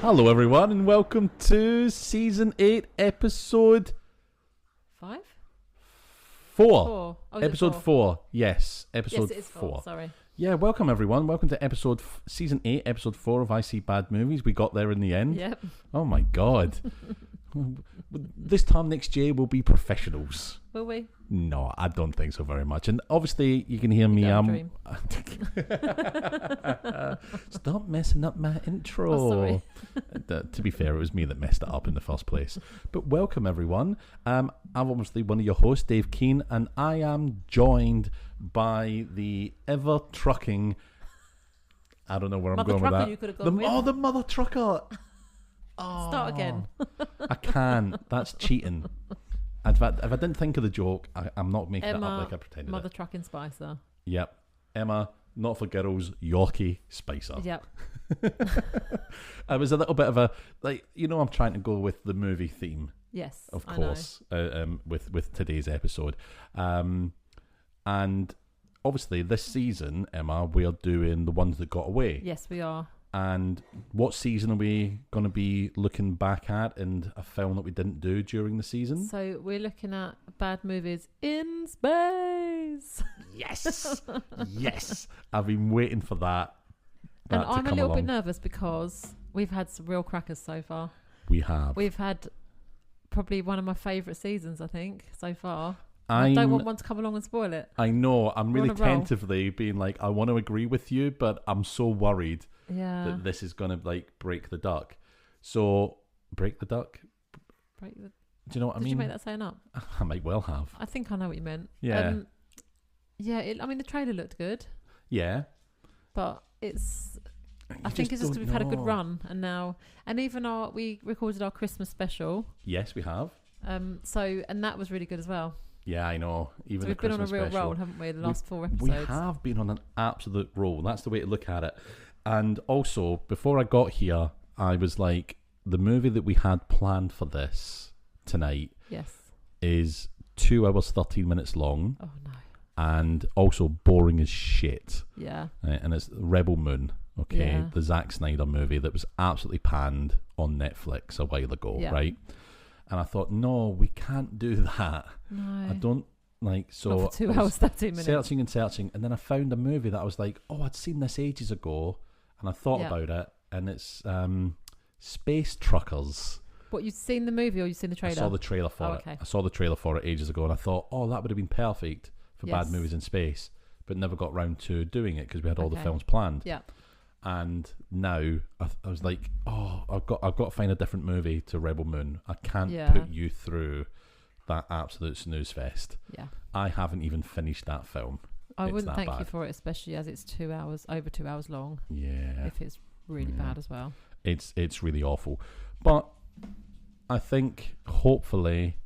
Hello, everyone, and welcome to Season 8, Episode 5? 4. Oh, Episode 4. Yes, Episode yes, it is 4. Sorry. Yeah, welcome, everyone. Welcome to Season 8, Episode 4 of I See Bad Movies. We got there in the end. Yep. Oh, my God. This time next year, we'll be professionals. Will we? No, I don't think so very much. And obviously, you can hear me. Dream. Stop messing up my intro. Oh, sorry. To be fair, it was me that messed it up in the first place. But welcome, everyone. I'm obviously one of your hosts, Dave Keane, and I am joined by the ever-trucking... I don't know where I'm going with that. You could have gone with. The mother trucker. Oh, Start again. I can't. That's cheating. In fact, if I didn't think of the joke, I'm not making it up like I pretended. Mother trucking Spicer. Yep. Emma, not for girls, Yorkie Spicer. Yep. I was a little bit of a, I'm trying to go with the movie theme. Yes. Of course, with today's episode. And obviously this season, Emma, we are doing The Ones That Got Away. Yes, we are. And what season are we going to be looking back at in a film that we didn't do during the season? So we're looking at bad movies in space. Yes. Yes. I've been waiting for that. And I'm a little bit nervous because we've had some real crackers so far. We have. We've had probably one of my favourite seasons, I think, so far. I don't want one to come along and spoil it. I know. I'm really tentatively being like, I want to agree with you, but I'm so worried that this is going to break the duck. So, break the duck? Do you know what I mean? Did you make that saying up? I might well have. I think I know what you meant. Yeah. The trailer looked good. Yeah. But I think it's just because we've had a good run, and even we recorded our Christmas special. Yes, we have. And that was really good as well. Yeah, I know. So we've been on a real roll, haven't we? The last 4 episodes. We have been on an absolute roll. That's the way to look at it. And also, before I got here, I was like, the movie that we had planned for this tonight is 2 hours, 13 minutes long. Oh, no. And also boring as shit. Yeah. And it's Rebel Moon, the Zack Snyder movie that was absolutely panned on Netflix a while ago, right? And I thought, no, we can't do that. No. I don't so. Not for 2 hours, 13 minutes. Searching. And then I found a movie that I was like, oh, I'd seen this ages ago. And I thought about it. And it's Space Truckers. What, you'd seen the movie or you'd seen the trailer? I saw the trailer for it. Okay. I saw the trailer for it ages ago. And I thought, oh, that would have been perfect for bad movies in space. But never got round to doing it because we had all the films planned. Yeah. And now I was like, oh, I've got to find a different movie to Rebel Moon. I can't put you through that absolute snooze fest. Yeah. I haven't even finished that film. I wouldn't thank you for it, especially as it's 2 hours, over 2 hours long. Yeah. If it's really bad as well. It's really awful. But I think hopefully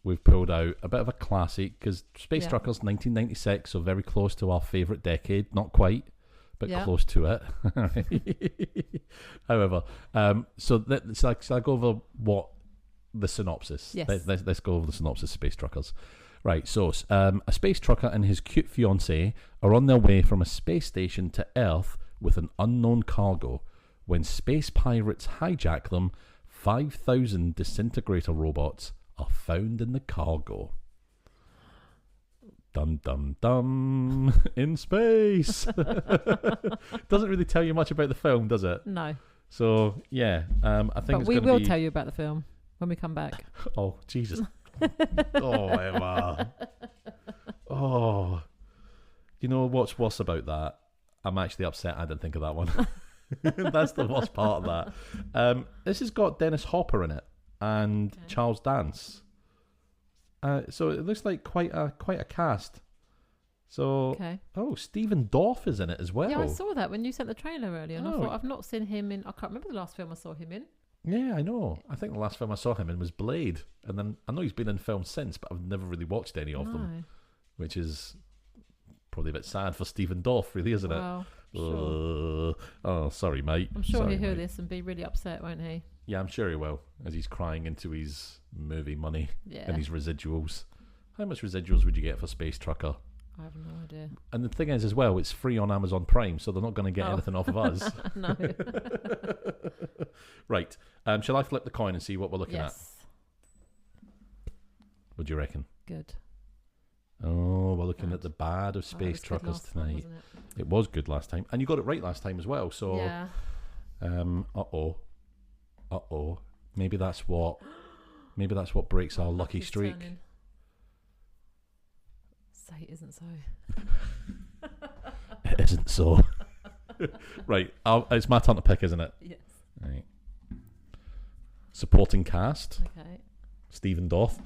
we've pulled out a bit of a classic because Space Truckers 1996, so very close to our favourite decade. Not quite, but close to it. However, so I go over what the synopsis. Yes. Let's go over the synopsis of Space Truckers. Right, so a space trucker and his cute fiancée are on their way from a space station to Earth with an unknown cargo. When space pirates hijack them, 5,000 disintegrator robots are found in the cargo. Dum dum dum in space. Doesn't really tell you much about the film, does it? No. So yeah, I think. But we will tell you about the film when we come back. Oh Jesus! Oh Emma! Oh, you know what's worse about that? I'm actually upset I didn't think of that one. That's the worst part of that. This has got Dennis Hopper in it and Charles Dance. So it looks like quite a cast. So Stephen Dorff is in it as well. Yeah, I saw that when you sent the trailer earlier, and I thought I've not seen him in. I can't remember the last film I saw him in. Yeah, I know. I think the last film I saw him in was Blade, and then I know he's been in films since, but I've never really watched any of them, which is probably a bit sad for Stephen Dorff, really, isn't it? Sure. Oh, sorry, mate. I'm sure he'll hear this and be really upset, won't he? Yeah, I'm sure he will, as he's crying into his movie money and his residuals. How much residuals would you get for Space Trucker? I have no idea. And the thing is, as well, it's free on Amazon Prime, so they're not going to get anything off of us. No. Right. Shall I flip the coin and see what we're looking at? What do you reckon? Good. Oh, we're looking at the bad of Space Truckers tonight. It was good last time. And you got it right last time as well, so... Yeah. Uh-oh. Maybe that's what breaks our lucky streak. Turning. Say it isn't so. It isn't so. Right. It's my turn to pick, isn't it? Yes. Right. Supporting cast. Okay. Stephen Doth.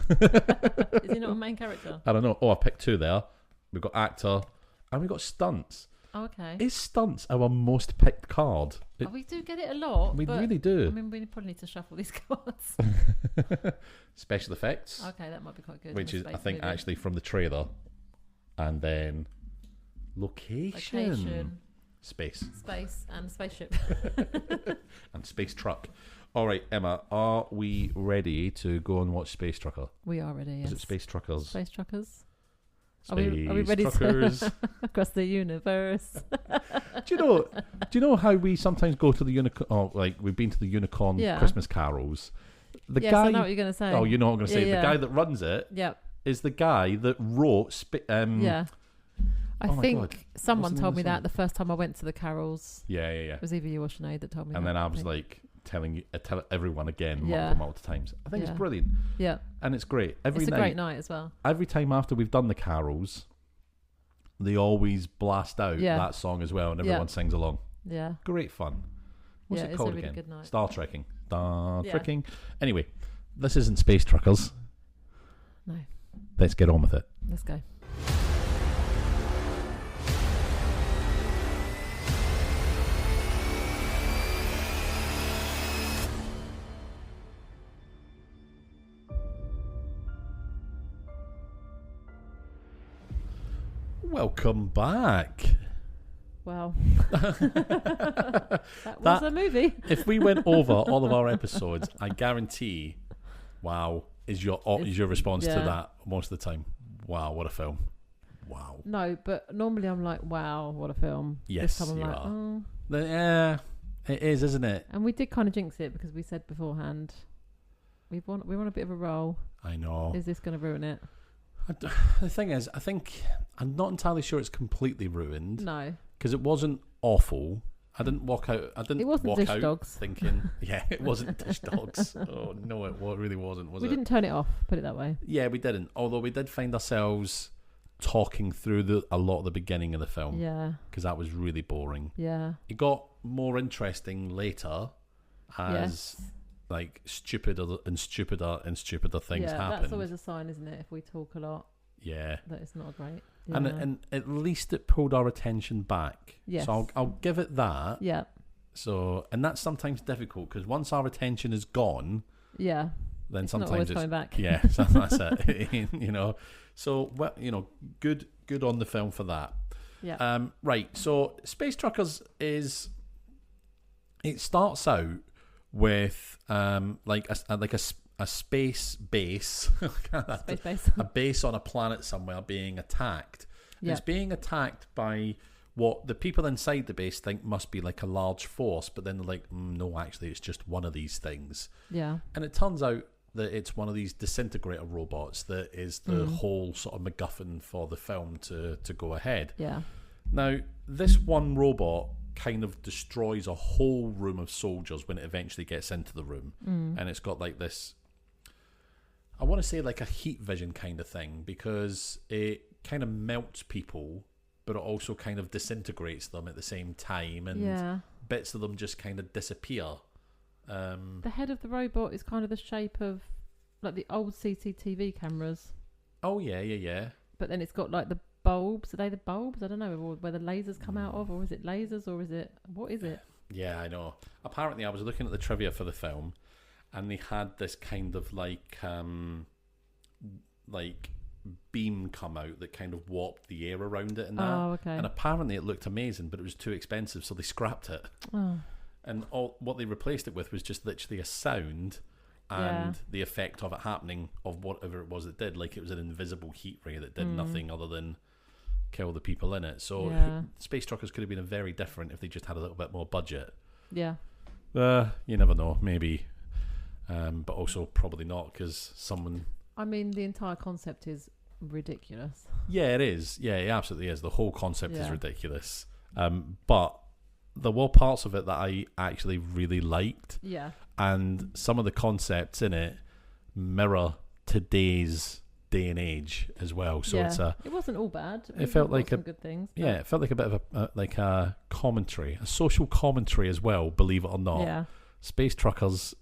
Is he not a main character? I don't know. Oh, I picked two there. We've got actor and we've got stunts. Oh, okay. Is stunts our most picked card? We do get it a lot. We really do. I mean, we probably need to shuffle these cards. Special effects. Okay, that might be quite good. Which is, I think, actually from the trailer. And then location. Space and spaceship. And space truck. All right, Emma, are we ready to go and watch Space Trucker? We are ready, yes. Is it Space Truckers? Space Truckers. Are we ready to across the universe? Do you know how we sometimes go to the unicorn? Oh, like we've been to the unicorn Christmas carols. Yes, I know what you're going to say. Oh, you know what I'm going to say. The guy that runs it is the guy that wrote. I think someone told me that the first time I went to the carols. Yeah. It was either you or Sinead that told me. And that, then I was like telling everyone again multiple times. I think it's brilliant. Yeah. And it's great. It's a great night as well. Every time after we've done the carols, they always blast out that song as well, and everyone sings along. Yeah. Great fun. What's it called it's a really again? Good night. Star Trekking. Anyway, this isn't Space Truckers. No. Let's get on with it. Let's go. Welcome back. Wow. that was a movie. If we went over all of our episodes, I guarantee, wow, is your response to that most of the time. Wow, what a film. Wow. No, but normally I'm like, wow, what a film. Yes, this time I'm you like, are. oh. Yeah, it is, isn't it? And we did kind of jinx it because we said beforehand, we want a bit of a roll. I know. Is this going to ruin it? The thing is, I think I'm not entirely sure it's completely ruined. No, because it wasn't awful. I didn't walk out. It wasn't Dish Dogs thinking, yeah, it wasn't Dish Dogs. Oh no, it really wasn't. We didn't turn it off. Put it that way. Yeah, we didn't. Although we did find ourselves talking through a lot of the beginning of the film. Yeah, because that was really boring. Yeah, it got more interesting later as. Like stupider things happen. That's always a sign, isn't it? If we talk a lot, that it's not great. Yeah. And at least it pulled our attention back. Yes. So I'll give it that. Yeah. So and that's sometimes difficult because once our attention is gone, then it's sometimes not always coming back. Yeah, so that's it. So good on the film for that. Yeah. Right. So Space Truckers it starts out with like a space base, a base on a planet somewhere being attacked. It's being attacked by what the people inside the base think must be like a large force, but then they're like, no, actually, it's just one of these things. Yeah. And it turns out that it's one of these disintegrator robots that is the whole sort of MacGuffin for the film to go ahead. Yeah. Now, this one robot kind of destroys a whole room of soldiers when it eventually gets into the room. And it's got like this, I want to say like a heat vision kind of thing, because it kind of melts people, but it also kind of disintegrates them at the same time, and bits of them just kind of disappear. The head of the robot is kind of the shape of like the old CCTV cameras. Oh yeah. But then it's got like the bulbs. Are they the bulbs? I don't know, or where the lasers come out of, or is it lasers, or is it, what is it? Yeah, I know. Apparently I was looking at the trivia for the film, and they had this kind of like beam come out that kind of warped the air around it and that. Oh, okay. And apparently it looked amazing, but it was too expensive, so they scrapped it. Oh. And what they replaced it with was just literally a sound and the effect of it happening, of whatever it was it did. Like it was an invisible heat ray that did nothing other than kill the people in it. So Space Truckers could have been very different if they just had a little bit more budget. Yeah. You never know, maybe. But also probably not, because someone... I mean, the entire concept is ridiculous. Yeah, it is. Yeah, it absolutely is. The whole concept is ridiculous. But there were parts of it that I actually really liked. Yeah. And some of the concepts in it mirror today's day and age as well. So it wasn't all bad. It felt like some good things. Yeah, it felt like a bit of a commentary, a social commentary as well, believe it or not. Yeah. Space Truckers,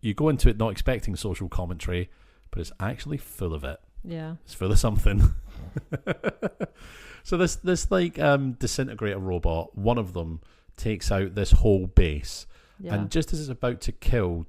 you go into it not expecting social commentary, but it's actually full of it. Yeah. It's full of something. So this like disintegrator robot, one of them takes out this whole base. Yeah. And just as it's about to kill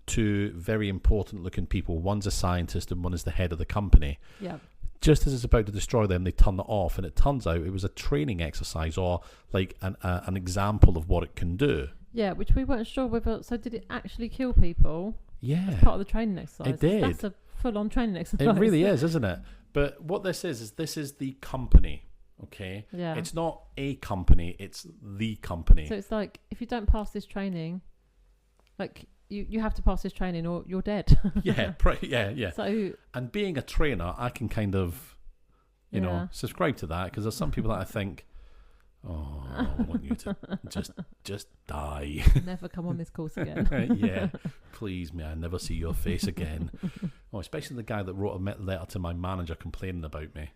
two very important looking people, one's a scientist and one is the head of the company. Yeah. Just as it's about to destroy them, they turn it off, and it turns out it was a training exercise, or like an example of what it can do. Yeah, which we weren't sure whether. So did it actually kill people? Yeah. As part of the training exercise. It did. That's a full-on training exercise. It really is, isn't it? But what this is this is the company. Okay. Yeah. It's not a company; it's the company. So it's like, if you don't pass this training, like you have to pass this training or you're dead. Yeah. So, and being a trainer, I can kind of, you know, subscribe to that, because there's some people that I think, oh, I want you to just die. Never come on this course again. Yeah, please, may I never see your face again. Oh, especially the guy that wrote a letter to my manager complaining about me.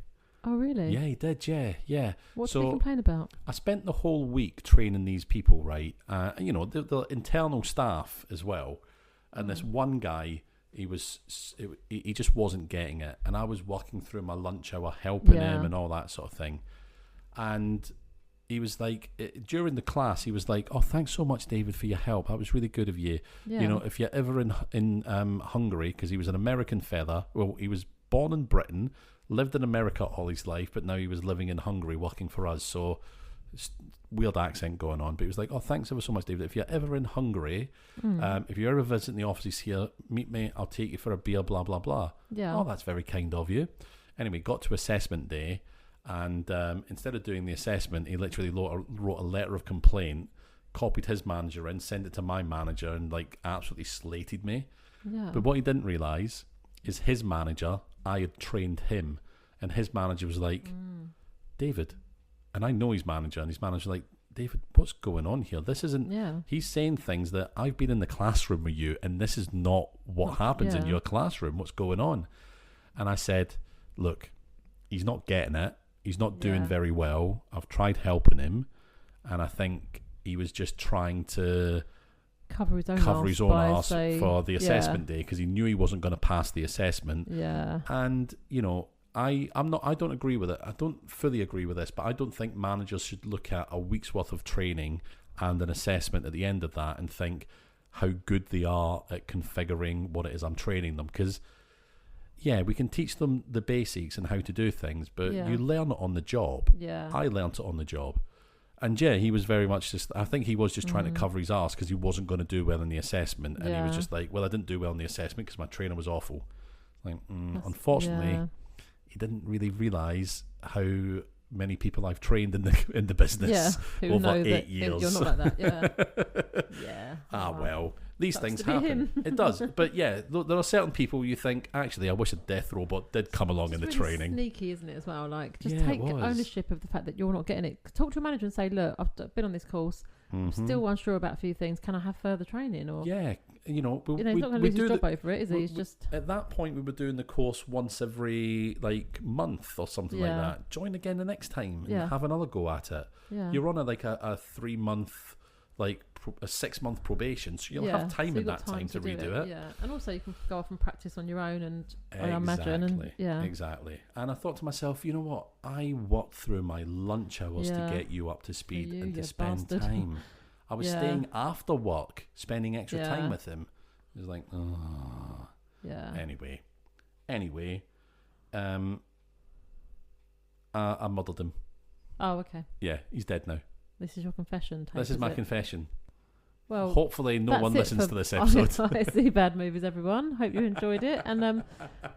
Oh, really? Yeah, he did, yeah. What did he complain about? I spent the whole week training these people, right? You know, the internal staff as well. And this one guy, he just wasn't getting it. And I was working through my lunch hour, helping him and all that sort of thing. And he was like, during the class, he was like, oh, thanks so much, David, for your help. That was really good of you. Yeah. You know, if you're ever in Hungary, because he was an American fella. Well, he was born in Britain, lived in America all his life, but now he was living in Hungary working for us. So weird accent going on. But he was like, oh, thanks ever so much, David. If you're ever in Hungary, if you're ever visiting the offices here, meet me. I'll take you for a beer, blah, blah, blah. Yeah. Oh, that's very kind of you. Anyway, got to assessment day. And instead of doing the assessment, he literally wrote a letter of complaint, copied his manager in, sent it to my manager, and like absolutely slated me. Yeah. But what he didn't realise is his manager, I had trained him, and his manager was like, David, and I know his manager, and his manager was like, David, what's going on here? This isn't, he's saying things that I've been in the classroom with you, and this is not what happens in your classroom. What's going on? And I said, look, he's not getting it. He's not doing very well. I've tried helping him, and I think he was just trying to cover his own arse for the assessment day, because he knew he wasn't going to pass the assessment. Yeah. And you know, I don't agree with it. I don't fully agree with this, but I don't think managers should look at a week's worth of training and an assessment at the end of that and think how good they are at configuring what it is I'm training them, because yeah, we can teach them the basics and how to do things, but you learn it on the job. Yeah. I learnt it on the job. And yeah, he was very much just, I think he was just trying to cover his arse because he wasn't going to do well in the assessment. And he was just like, well, I didn't do well in the assessment because my trainer was awful. Like, unfortunately, he didn't really realise how many people I've trained in the business over 8 years. You're not like that, well, these things happen. It does. But yeah, there are certain people you think, actually, I wish a death robot did come along in the really training. Sneaky, isn't it, as well? Like, just take ownership of the fact that you're not getting it. Talk to your manager and say, look, I've been on this course. I'm still unsure about a few things. Can I have further training? Or you know, he's not going to lose his job over it, is he? He's just at that point we were doing the course once every like month or something like that. Join again the next time and have another go at it. Yeah. You're on a 3 month, like a 6 month probation, so you'll have time in that time to redo it. Yeah, and also you can go off and practice on your own, and I imagine, and exactly. And I thought to myself, you know what? I worked through my lunch hours to get you up to speed and to spend time. I was staying after work, spending extra time with him. It was like, oh. Yeah. Anyway, I murdered him. Oh, okay. Yeah, he's dead now. This is your confession. This is my confession. Well, hopefully no one listens to this episode. See bad movies, everyone. Hope you enjoyed it, and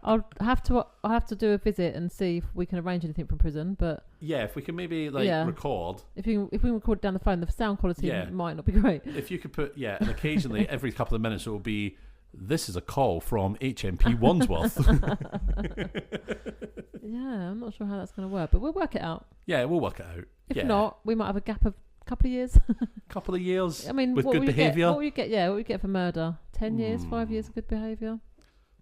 I'll have to do a visit and see if we can arrange anything from prison. But yeah, if we can maybe record. If we record down the phone, the sound quality might not be great. If you could put and occasionally every couple of minutes it will be. This is a call from HMP Wandsworth. Yeah, I'm not sure how that's going to work, but we'll work it out. Yeah, we'll work it out. If not, we might have a gap of a couple of years. Couple of years. I mean, with good behaviour. What will you get? Yeah, what will you get for murder? 10 years, 5 years of good behaviour.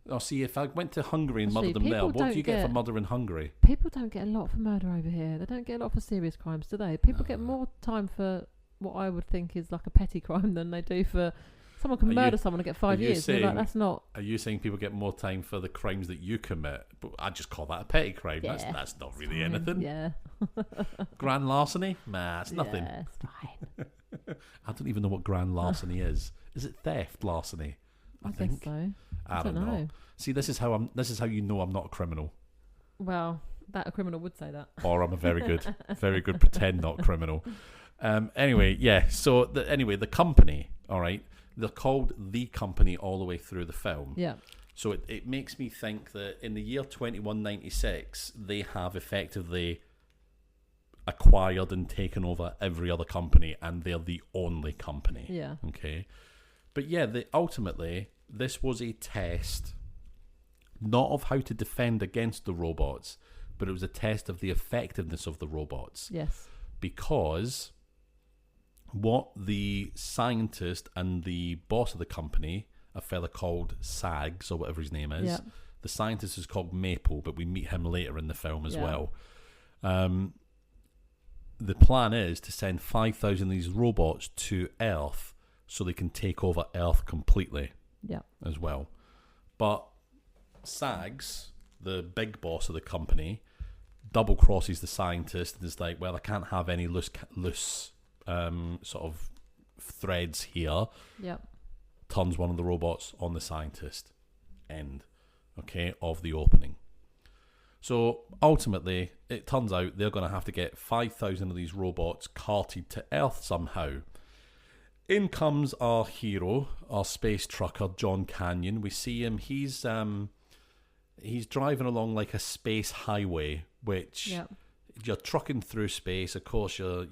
I'll see if I went to Hungary and murdered them there. What do you get for murder in Hungary? People don't get a lot for murder over here. They don't get a lot for serious crimes, do they? People get more time for what I would think is like a petty crime than they do for. Someone can murder someone and get 5 years. That's not. Are you saying people get more time for the crimes that you commit? But I just call that a petty crime. Yeah, that's not really anything. Yeah. Grand larceny? Nah, it's nothing. Yeah, it's fine. I don't even know what grand larceny is. Is it theft larceny? I think guess so. I don't know. See, this is how you know I'm not a criminal. Well, that a criminal would say that. Or I'm a very good pretend not criminal. Anyway, yeah. So the company, all right. They're called The Company all the way through the film. Yeah. So it makes me think that in the year 2196, they have effectively acquired and taken over every other company, and they're the only company. Yeah. Okay. But yeah, ultimately, this was a test, not of how to defend against the robots, but it was a test of the effectiveness of the robots. Yes. Because what the scientist and the boss of the company, a fella called Sags or whatever his name is, the scientist is called Maple, but we meet him later in the film as well. The plan is to send 5,000 of these robots to Earth so they can take over Earth completely as well. But Sags, the big boss of the company, double crosses the scientist and is like, well, I can't have any loose sort of threads here. Yep. Turns one of the robots on the scientist. End. Okay, of the opening. So ultimately, it turns out they're going to have to get 5,000 of these robots carted to Earth somehow. In comes our hero, our space trucker, John Canyon. We see him. He's driving along like a space highway, which you're trucking through space. Of course, you're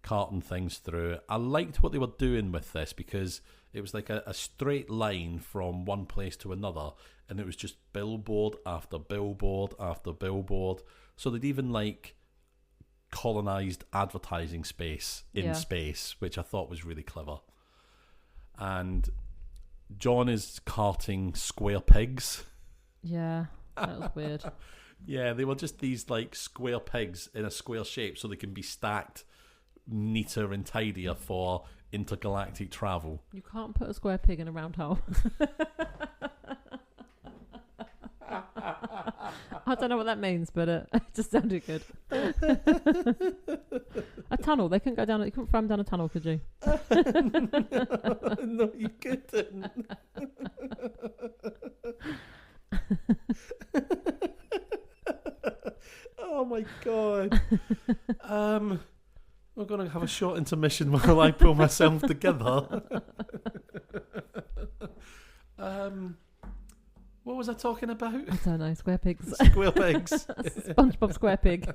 carting things through. I liked what they were doing with this because it was like a straight line from one place to another, and it was just billboard after billboard after billboard. So they'd even colonized advertising space in space, which I thought was really clever. And John is carting square pigs. Yeah, that was weird. Yeah, they were just these square pigs in a square shape so they can be stacked neater and tidier for intergalactic travel. You can't put a square pig in a round hole. I don't know what that means, but it just sounded good. A tunnel. They couldn't go down. You couldn't throw them down a tunnel, could you? No, you couldn't. Oh my god. We're going to have a short intermission while I pull myself together. What was I talking about? I don't know. Square pigs. Square pigs. SpongeBob Square Pig.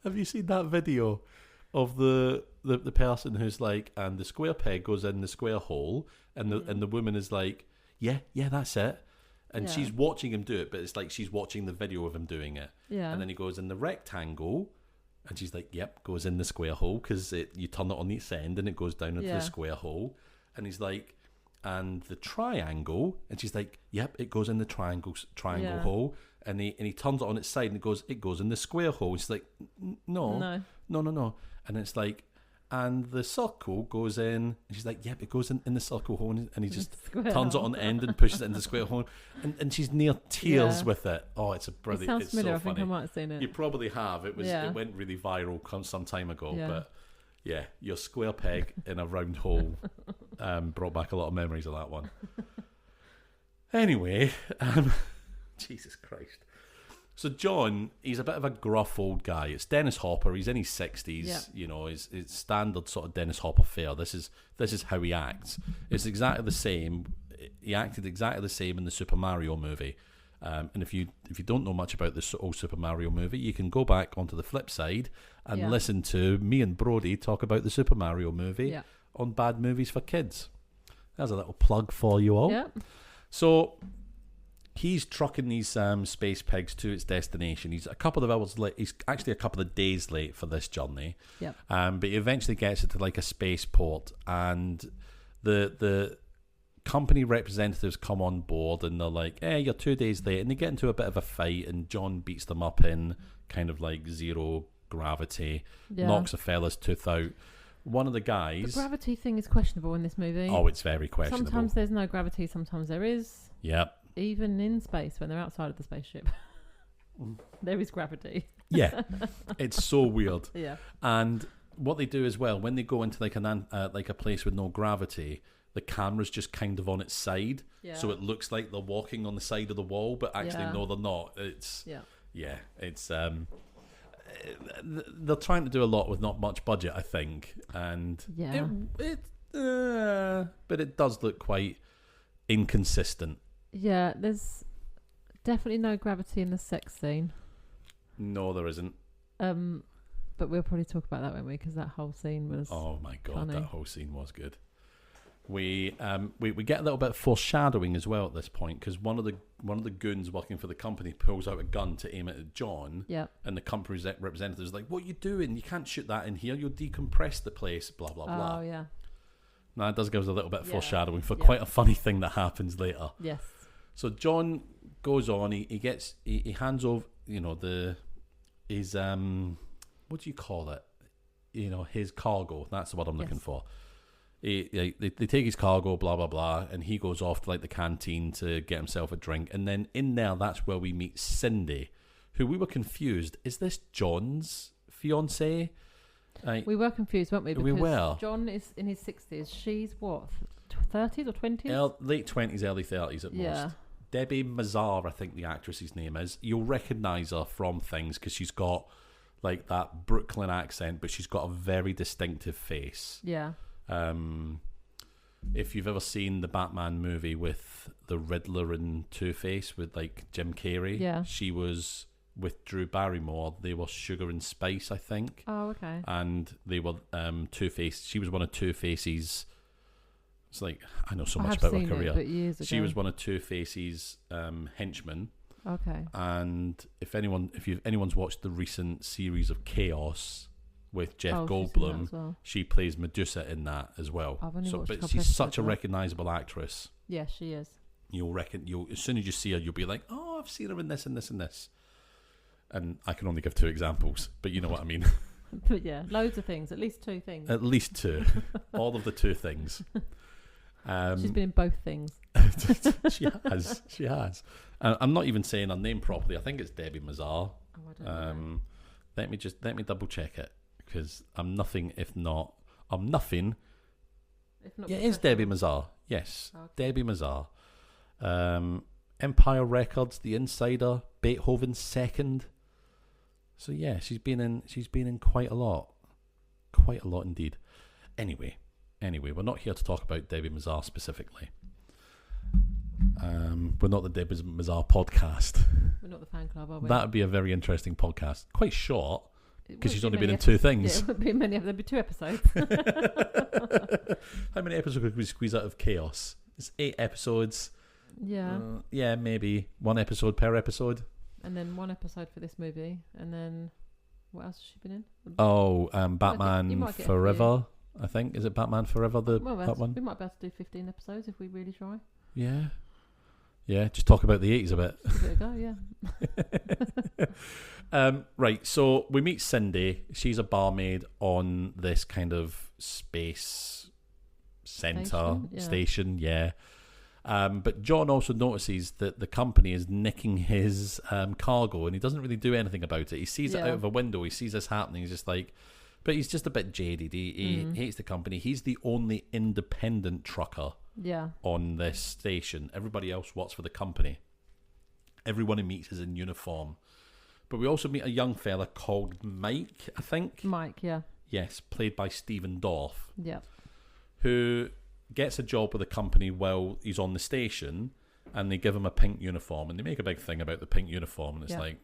Have you seen that video of the person who's and the square peg goes in the square hole, and the woman is like, yeah, that's it. And she's watching him do it, but it's like she's watching the video of him doing it. Yeah. And then he goes in the rectangle, and she's like, yep, goes in the square hole, because you turn it on its end, and it goes down into the square hole. And he's like, and the triangle, and she's like, yep, it goes in the triangle hole. And he turns it on its side, and it goes in the square hole. She's like, no. And it's like, and the circle goes in, and she's like, yep, it goes in the circle hole, and he just turns it on the end and pushes it into the square hole, and she's near tears with it. Oh, it's a brilliant. It sounds familiar. So funny. I think I might have seen it. You probably have. It went really viral some time ago, but yeah, your square peg in a round hole brought back a lot of memories of that one. Anyway, Jesus Christ. So John, he's a bit of a gruff old guy. It's Dennis Hopper. He's in his 60s. Yeah. You know, it's standard sort of Dennis Hopper fare. This is how he acts. It's exactly the same. He acted exactly the same in the Super Mario movie. And if you don't know much about this old Super Mario movie, you can go back onto the flip side and listen to me and Brody talk about the Super Mario movie on Bad Movies for Kids. There's a little plug for you all. Yeah. So he's trucking these space pigs to its destination. He's a couple of hours late. He's actually a couple of days late for this journey. Yeah. But he eventually gets it to like a spaceport, and the company representatives come on board, and they're like, "Hey, you're 2 days late," and they get into a bit of a fight, and John beats them up in kind of like zero gravity, knocks a fella's tooth out. One of the guys. The gravity thing is questionable in this movie. Oh, it's very questionable. Sometimes there's no gravity, sometimes there is. Yep. Even in space, when they're outside of the spaceship, there is gravity. Yeah, it's so weird. Yeah. And what they do as well, when they go into like a place with no gravity, the camera's just kind of on its side, so it looks like they're walking on the side of the wall, but actually no, they're not. It's it's they're trying to do a lot with not much budget, I think, and but it does look quite inconsistent. Yeah, there's definitely no gravity in the sex scene. No, there isn't. But we'll probably talk about that, won't we? Because that whole scene was. Oh my god, funny. That whole scene was good. We get a little bit of foreshadowing as well at this point, because one of the goons working for the company pulls out a gun to aim it at John. Yeah. And the company's representative is like, "What are you doing? You can't shoot that in here. You'll decompress the place." Blah blah blah. Oh yeah. Now it does give us a little bit of foreshadowing for quite a funny thing that happens later. Yes. So John goes on. He hands over, his what do you call it? His cargo. That's the word I'm looking for. They take his cargo, blah blah blah, and he goes off to like the canteen to get himself a drink. And then in there, that's where we meet Cindy, who we were confused. Is this John's fiancée? We were confused, weren't we? Because we were. John is in his 60s. She's what, 30s or 20s? Late 20s, early 30s at most. Debbie Mazar, I think the actress's name is. You'll recognise her from things because she's got like that Brooklyn accent, but she's got a very distinctive face. Yeah. If you've ever seen the Batman movie with the Riddler and Two-Face with like Jim Carrey, she was with Drew Barrymore. They were Sugar and Spice, I think. Oh, okay. And they were Two-Face. She was one of Two-Face's. It's like, I know so much about her career. But years ago. She was one of Two-Face's henchmen. Okay. And if anyone's watched the recent series of Chaos with Jeff Goldblum, well. She plays Medusa in that as well. But she's such a recognisable actress. Yeah, she is. You'll as soon as you see her, you'll be like, "Oh, I've seen her in this and this and this." And I can only give 2 examples, but you know what I mean. But yeah, loads of things. At least 2 things. At least 2. All of the 2 things. She's been in both things. She has. I'm not even saying her name properly. I think it's Debbie Mazar. Oh, I don't know. Let me double check it, because I'm nothing if not. I'm nothing. Yeah, it is Debbie Mazar. Yes, okay. Debbie Mazar. Empire Records, The Insider, Beethoven's Second. So yeah, she's been in quite a lot indeed. Anyway, we're not here to talk about Debbie Mazar specifically. We're not the Debbie Mazar podcast. We're not the fan club, are we? That would be a very interesting podcast. Quite short, because she's only been in 2 things. Yeah, it wouldn't be many. There'd be 2 episodes. How many episodes could we squeeze out of Chaos? It's 8 episodes. Yeah. Yeah, maybe 1 episode per episode. And then 1 episode for this movie. And then what else has she been in? Oh, Batman Forever. I think, is it Batman Forever? That one. We might be able to do 15 episodes if we really try. Yeah. Just talk about the 80s a bit. Give it a go, yeah. Right. So we meet Cindy. She's a barmaid on this kind of space center station. Yeah. But John also notices that the company is nicking his cargo, and he doesn't really do anything about it. He sees it out of a window. He sees this happening. He's just like, but he's just a bit jaded. He hates the company. He's the only independent trucker on this station. Everybody else works for the company. Everyone he meets is in uniform. But we also meet a young fella called Mike, I think. Mike, yeah. Yes, played by Stephen Dorff. Yeah. Who gets a job with a company while he's on the station, and they give him a pink uniform, and they make a big thing about the pink uniform, and it's like,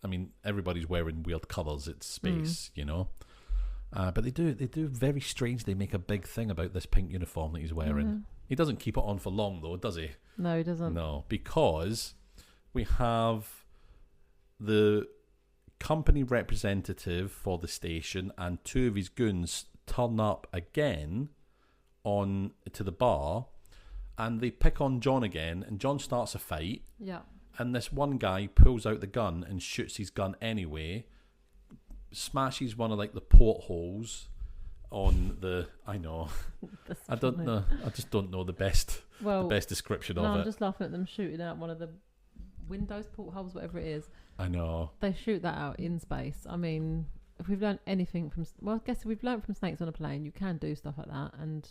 I mean, everybody's wearing weird colours. It's space, you know. But they do very strange. They make a big thing about this pink uniform that he's wearing. Mm-hmm. He doesn't keep it on for long, though, does he? No, he doesn't. No, because we have the company representative for the station and two of his goons turn up again on to the bar, and they pick on John again, and John starts a fight. Yeah. And this one guy pulls out the gun and shoots his gun anyway, smashes one of like the portholes on the. I know. I don't know. I just don't know the best description of it. I'm just laughing at them shooting out one of the windows, portholes, whatever it is. I know. They shoot that out in space. I mean, if we've learned anything from, I guess if we've learned from Snakes on a Plane, you can do stuff like that. And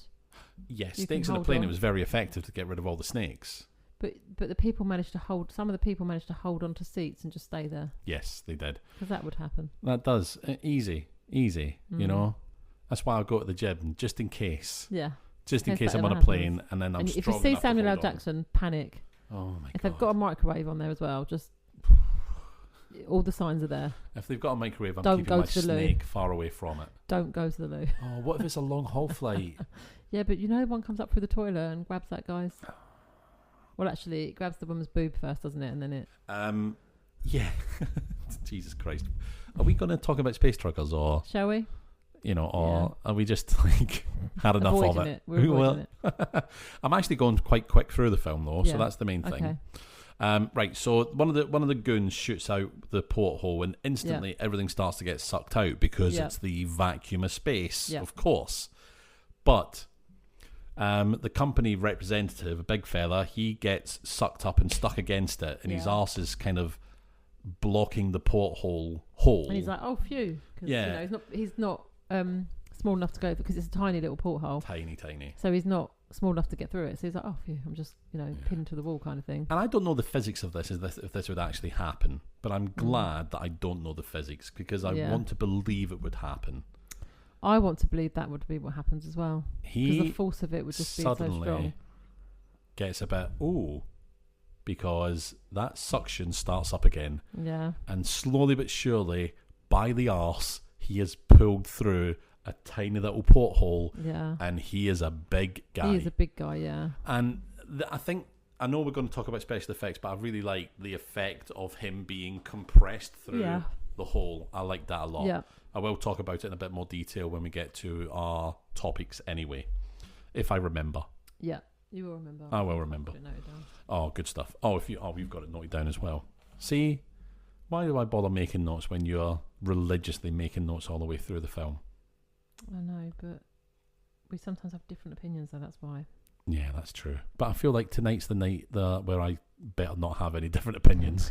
yes, Snakes on a Plane, it was very effective to get rid of all the snakes. But the people managed to hold. Some of the people managed to hold onto seats and just stay there. Yes, they did. Because that would happen. That does easy. You know, that's why I go to the gym just in case. Yeah. Just in case I'm on a plane and then I'm. And if you see Samuel L. Jackson, panic. Oh my god! If they've got a microwave on there as well, just all the signs are there. If they've got a microwave, I'm keeping my snake far away from it. Don't go to the loo. Oh, what if it's a long haul flight? Yeah, but you know, one comes up through the toilet and grabs that guy's. Well, actually, it grabs the woman's boob first, doesn't it? And then it. Yeah. Jesus Christ. Are we going to talk about space truckers, or shall we? You know, or are we just like had enough avoiding of it? We're avoiding it. I'm actually going quite quick through the film though, so that's the main thing. Okay. Right, so one of the goons shoots out the porthole, and instantly everything starts to get sucked out because it's the vacuum of space, of course. But the company representative, a big fella, he gets sucked up and stuck against it, and his arse is kind of blocking the porthole hole. And he's like, "Oh, phew!" Cause, you know, he's not small enough to go because it's a tiny little porthole. Tiny. So he's not small enough to get through it. So he's like, "Oh, phew! I'm just pinned to the wall," kind of thing. And I don't know the physics of this, if this would actually happen, but I'm glad that I don't know the physics because I want to believe it would happen. I want to believe that would be what happens as well. Because the force of it would just be so strong. Gets a bit, because that suction starts up again. Yeah. And slowly but surely, by the arse, he is pulled through a tiny little porthole. Yeah. And he is a big guy. He is a big guy, yeah. And I know we're going to talk about special effects, but I really like the effect of him being compressed through the hole. I like that a lot. Yeah. I will talk about it in a bit more detail when we get to our topics anyway, if I remember. Yeah, you will remember. I will remember. Oh, good stuff. You've got it noted down as well. See, why do I bother making notes when you're religiously making notes all the way through the film? I know, but we sometimes have different opinions, so that's why. Yeah, that's true. But I feel like tonight's the night where I better not have any different opinions.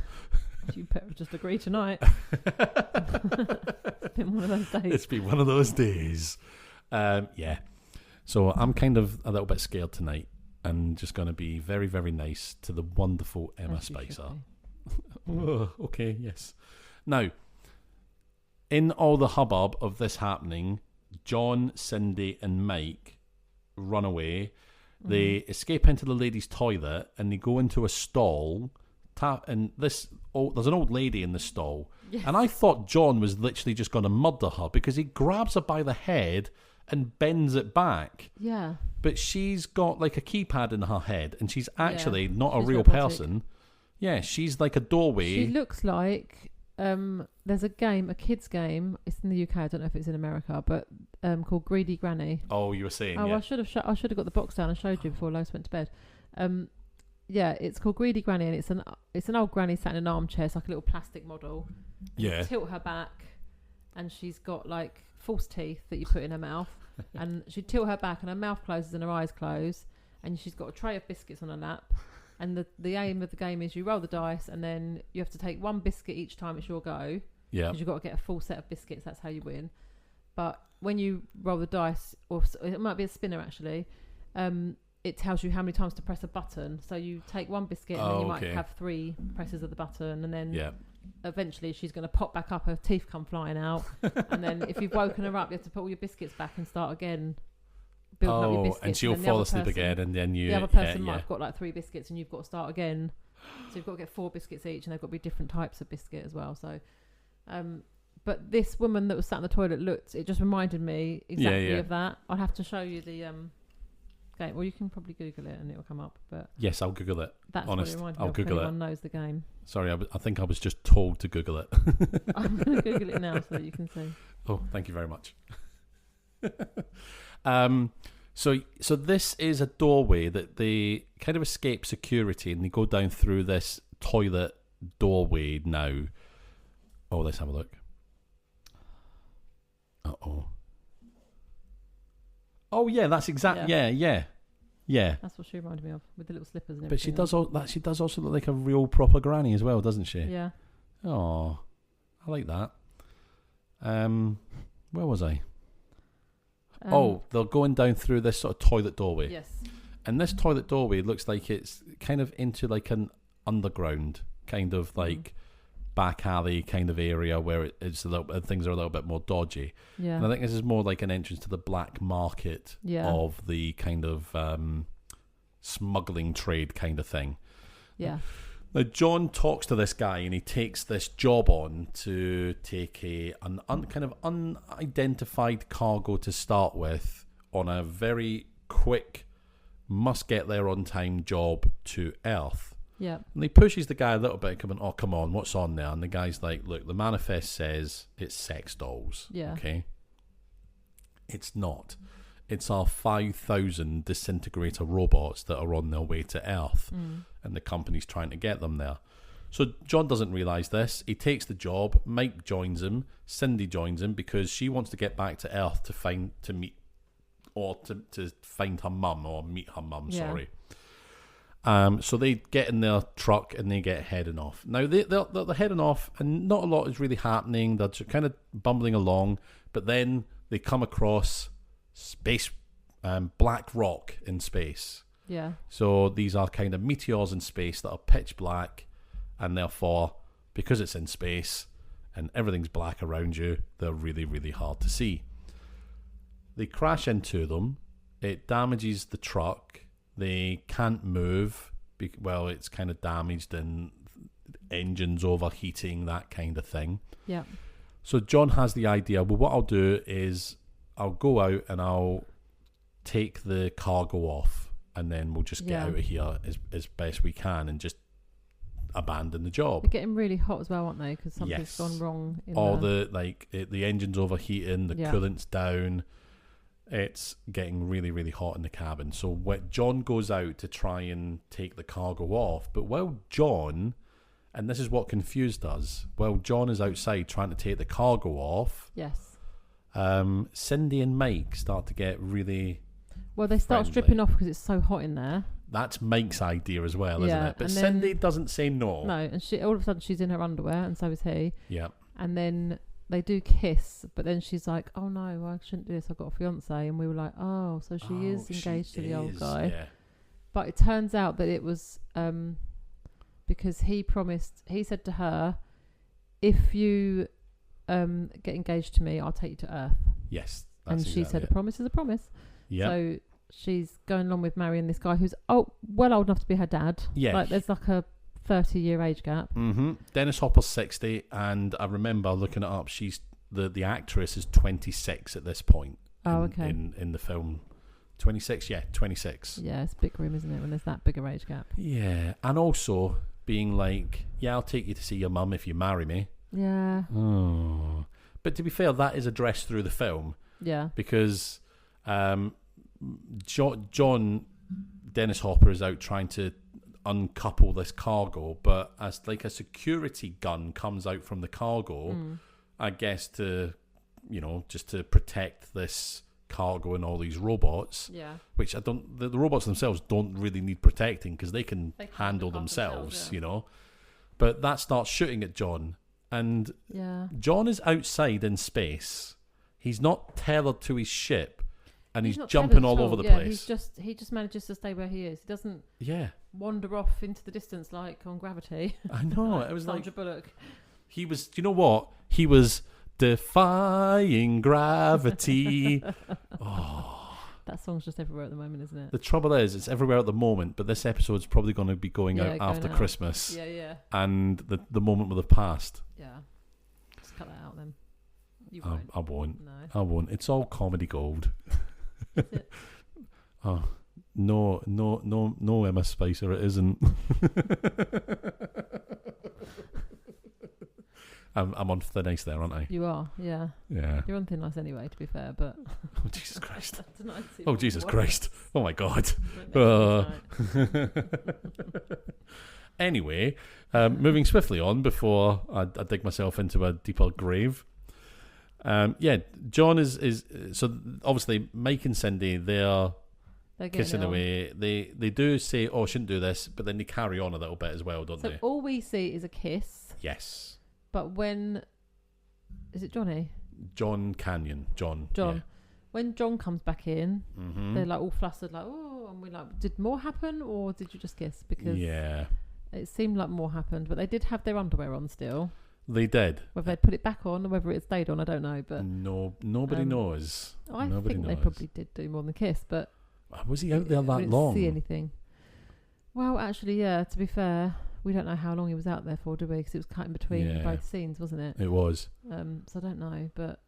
You better just agree tonight. It's been one of those days. It's been one of those days. Yeah. So I'm kind of a little bit scared tonight and just going to be very, very nice to the wonderful Emma Spicer. Okay, yes. Now, in all the hubbub of this happening, John, Cindy and Mike run away. They escape into the ladies' toilet and they go into a stall. And there's an old lady in the stall. Yes. And I thought John was literally just going to murder her because he grabs her by the head and bends it back. Yeah. But she's got like a keypad in her head and she's actually not a real person. Yeah, she's like a doorway. She looks like there's a kids game. It's in the UK. I don't know if it's in America, but called Greedy Granny. Oh, you were saying? I should have got the box down and showed you before Lois went to bed. Yeah, it's called Greedy Granny, and it's an old granny sat in an armchair. It's like a little plastic model. Yeah. You tilt her back, and she's got like false teeth that you put in her mouth, and she tilt her back, and her mouth closes and her eyes close, and she's got a tray of biscuits on her lap. And the aim of the game is you roll the dice, and then you have to take one biscuit each time it's your go. Yeah. Because you've got to get a full set of biscuits. That's how you win. But when you roll the dice, or it might be a spinner actually. It tells you how many times to press a button. So you take one biscuit and then you might have 3 presses of the button, and then eventually she's going to pop back up, her teeth come flying out, and then if you've woken her up, you have to put all your biscuits back and start again. Building up your biscuits, and she'll fall asleep again, and then the other person might have got like 3 biscuits, and you've got to start again. So you've got to get 4 biscuits each, and they've got to be different types of biscuit as well. So, but this woman that was sat in the toilet it just reminded me exactly of that. I'll have to show you the game. Well, you can probably Google it and it'll come up. But yes, I'll Google it. That's honest. What it reminded me I'll of. Google it. Everyone knows the game. Sorry, I think I was just told to Google it. I'm going to Google it now so that you can see. Oh, thank you very much. So this is a doorway that they kind of escape security, and they go down through this toilet doorway now. Oh, let's have a look. Oh yeah, that's exactly yeah. That's what she reminded me of, with the little slippers and everything. But she does also look like a real proper granny as well, doesn't she? Yeah. Oh, I like that. Where was I? They're going down through this sort of toilet doorway. Yes. And this toilet doorway looks like it's kind of into like an underground kind of like back alley kind of area where things are a little bit more dodgy. Yeah. And I think this is more like an entrance to the black market of the kind of smuggling trade kind of thing. Yeah. Now, John talks to this guy, and he takes this job on to take an kind of unidentified cargo to start with on a very quick, must-get-there-on-time job to Earth. Yeah. And he pushes the guy a little bit, coming, "Oh, come on, what's on there?" And the guy's like, "Look, the manifest says it's sex dolls." Yeah. Okay? It's not. It's our 5,000 disintegrator robots that are on their way to Earth, and the company's trying to get them there. So John doesn't realise this. He takes the job. Mike joins him. Cindy joins him because she wants to get back to Earth to find her mum or meet her mum. Yeah. Sorry. So they get in their truck and they get heading off. Now they're heading off, and not a lot is really happening. They're just kind of bumbling along, but then they come across space, black rock in space. Yeah. So these are kind of meteors in space that are pitch black, and therefore, because it's in space and everything's black around you, they're really, really hard to see. They crash into them. It damages the truck. They can't move. It's kind of damaged, and engines overheating, that kind of thing. Yeah. So John has the idea, well, what I'll do is I'll go out and I'll take the cargo off, and then we'll just get out of here as best we can and just abandon the job. They're getting really hot as well, aren't they? Because something's gone wrong. The engine's overheating, the coolant's down. It's getting really, really hot in the cabin. So John goes out to try and take the cargo off. But while John, and this is what confused us, while John is outside trying to take the cargo off, yes, Cindy and Mike start to get really they start stripping off because it's so hot in there. That's Mike's idea as well, isn't it? But Cindy doesn't say no. No, and all of a sudden she's in her underwear, and so is he. Yeah. And then they do kiss, but then she's like, "Oh no, I shouldn't do this. I've got a fiance." And we were like, "Oh, so she is engaged to the old guy." Yeah. But it turns out that it was because he said to her, "If you get engaged to me, I'll take you to Earth." Yes. And she said, "A promise is a promise." Yeah. So she's going along with marrying this guy who's old enough to be her dad. Yeah. Like there's like a 30-year age gap. Mm-hmm. Dennis Hopper's 60, and I remember looking it up. She's the actress is 26 at this point. Okay. In the film, 26. Yeah, 26. Yeah, it's a big room, isn't it? When there's that big a age gap. Yeah, and also being like, "Yeah, I'll take you to see your mum if you marry me." Yeah. Oh, but to be fair, that is addressed through the film. Yeah. Because John Dennis Hopper is out trying to uncouple this cargo, but as like a security gun comes out from the cargo, I guess just to protect this cargo and all these robots. Yeah. Which the robots themselves don't really need protecting because they can handle themselves, But that starts shooting at John, and John is outside in space. He's not tethered to his ship, and he's jumping all over the place. He just manages to stay where he is. He doesn't wander off into the distance like on Gravity. I know. Like it was Sandra Bullock. He was. Do you know what? He was defying gravity. That song's just everywhere at the moment, isn't it? The trouble is, it's everywhere at the moment, but this episode's probably going to be going out after Christmas. Yeah. And the moment will have passed. Yeah. Just cut that out then. You won't. I won't. No. I won't. It's all comedy gold. Is it? Oh, no, Emma Spicer, it isn't. I'm on thin ice there, aren't I? You are, yeah. Yeah. You're on thin ice anyway, to be fair, but... Oh, Jesus Christ. Oh, Jesus Christ. Oh, my God. Anyway, moving swiftly on before I dig myself into a deeper grave. John is... So, obviously, Mike and Cindy, they're kissing away. They do say, oh, I shouldn't do this, but then they carry on a little bit as well, don't they? So, all we see is a kiss. Yes. But when... Is it Johnny? John Canyon. John. Yeah. When John comes back in, they're like all flustered, like, oh, and we're like, did more happen or did you just kiss? Because it seemed like more happened, but they did have their underwear on still. They did. Whether they'd put it back on or whether it stayed on, I don't know. But nobody knows. I think they probably did do more than kiss, but... Was he out there that long? See anything. Well, actually, yeah, to be fair... We don't know how long he was out there for, do we? Because it was cut in between both scenes, wasn't it? It was. So I don't know, but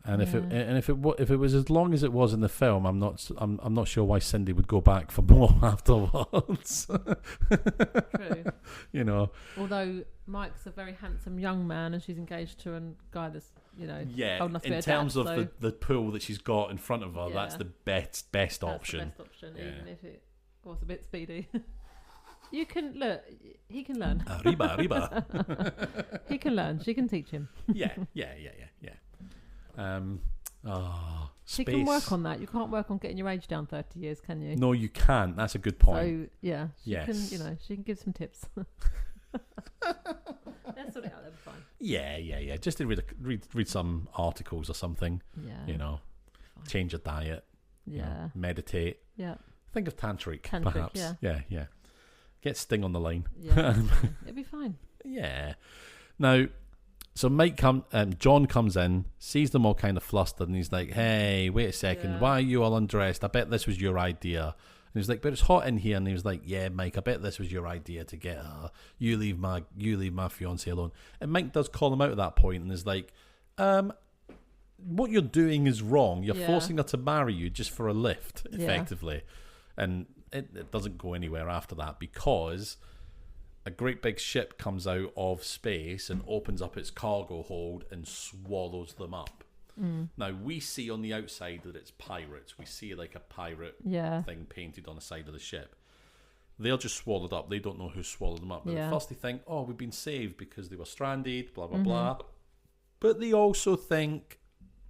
if it was as long as it was in the film, I'm not sure why Cindy would go back for more afterwards. True. You know. Although Mike's a very handsome young man, and she's engaged to a guy that's old enough to be in terms of the pool that she's got in front of her, that's the best option. The best option, even if it was a bit speedy. You can look. He can learn. Arriba. He can learn. She can teach him. Yeah. She can work on that. You can't work on getting your age down 30 years, can you? No, you can't. That's a good point. So she can give some tips. Let's sort it out. That'll be fine. Yeah. Just to read some articles or something. Yeah. Fine. Change your diet. Yeah. Meditate. Yeah. Think of tantric perhaps. Yeah. Get Sting on the line. Yeah, it'll be fine. Yeah. Now, so John comes in, sees them all kind of flustered, and he's like, "Hey, wait a second, why are you all undressed? I bet this was your idea." And he's like, "But it's hot in here." And he was like, "Yeah, Mike, I bet this was your idea to get her. You leave my fiancée alone." And Mike does call him out at that point, and is like, "What you're doing is wrong. You're forcing her to marry you just for a lift, effectively." And it doesn't go anywhere after that because a great big ship comes out of space and opens up its cargo hold and swallows them up. Now, we see on the outside that it's pirates. We see like a pirate thing painted on the side of the ship. They're just swallowed up. They don't know who swallowed them up. But at first they think, oh, we've been saved because they were stranded, blah, blah, blah. But they also think,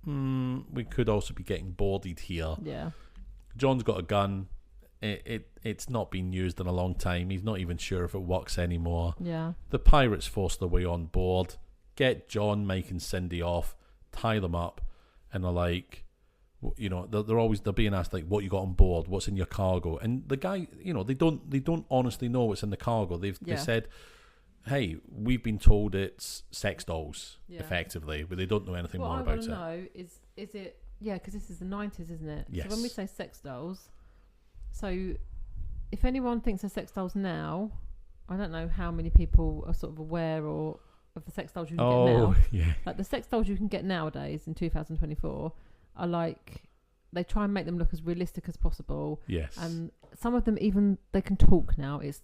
we could also be getting boarded here. Yeah. John's got a gun. It's not been used in a long time. He's not even sure if it works anymore. Yeah. The pirates force their way on board, get John, Mike, and Cindy off, tie them up, and they're like, they're being asked like, what you got on board, what's in your cargo, and the guy, they don't honestly know what's in the cargo. They said, hey, we've been told it's sex dolls, effectively, but they don't know anything more about it. What I want to know is it because this is the 90s, isn't it? Yes. So when we say sex dolls. So, if anyone thinks of sex dolls now, I don't know how many people are sort of aware of the sex dolls you can get now. Yeah. Like the sex dolls you can get nowadays in 2024 are like, they try and make them look as realistic as possible. Yes. And some of them even, they can talk now. It's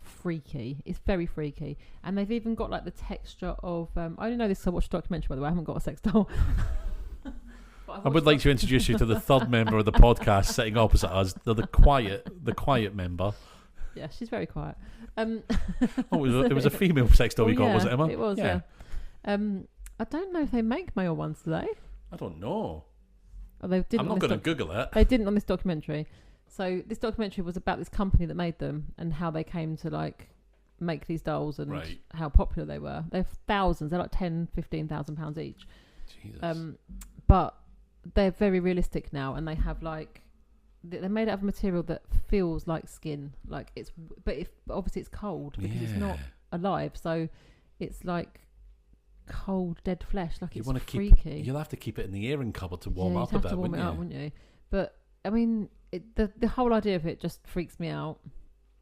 freaky. It's very freaky. And they've even got like the texture of, I only know this because I watched a documentary, by the way. I haven't got a sex doll. I would like to introduce you to the third member of the podcast sitting opposite us. They're the quiet member. Yeah, she's very quiet. It was a female sex doll we got, was it, Emma? It was, yeah. I don't know if they make male ones today. I don't know. Oh, they didn't. I'm not going to Google it. They didn't on this documentary. So this documentary was about this company that made them and how they came to like make these dolls and how popular they were. They're thousands. They're like £10,000-15,000 each. Jesus. But they're very realistic now, and they have like they're made out of material that feels like skin, like obviously it's cold because it's not alive, so it's like cold, dead flesh. Like you it's freaky. You'll have to keep it in the airing cupboard to warm up a bit, wouldn't you? Wouldn't you? But I mean, the whole idea of it just freaks me out.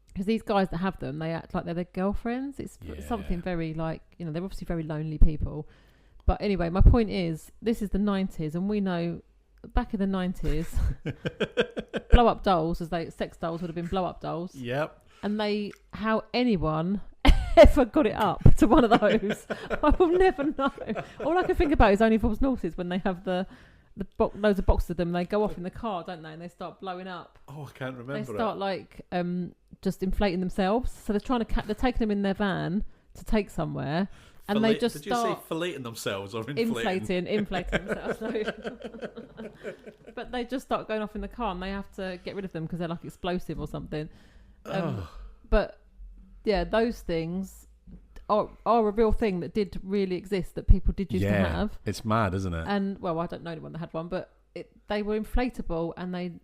Because these guys that have them, they act like they're their girlfriends. It's something very like, you know, they're obviously very lonely people. But anyway, my point is, this is the 90s, and we know back in the 90s, blow-up dolls, sex dolls would have been blow-up dolls. Yep. And how anyone ever got it up to one of those, I will never know. All I can think about is Only Fools and Horses when they have loads of boxes of them. They go off in the car, don't they? And they start blowing up. Oh, I can't remember. They start like just inflating themselves. So they're trying to they're taking them in their van to take somewhere, and they just start. Did you say filleting themselves or inflating? Inflating themselves. No. But they just start going off in the car, and they have to get rid of them because they're like explosive or something. But yeah, those things are a real thing that did really exist, that people did used to have. It's mad, isn't it? And well, I don't know anyone that had one, but they were inflatable, and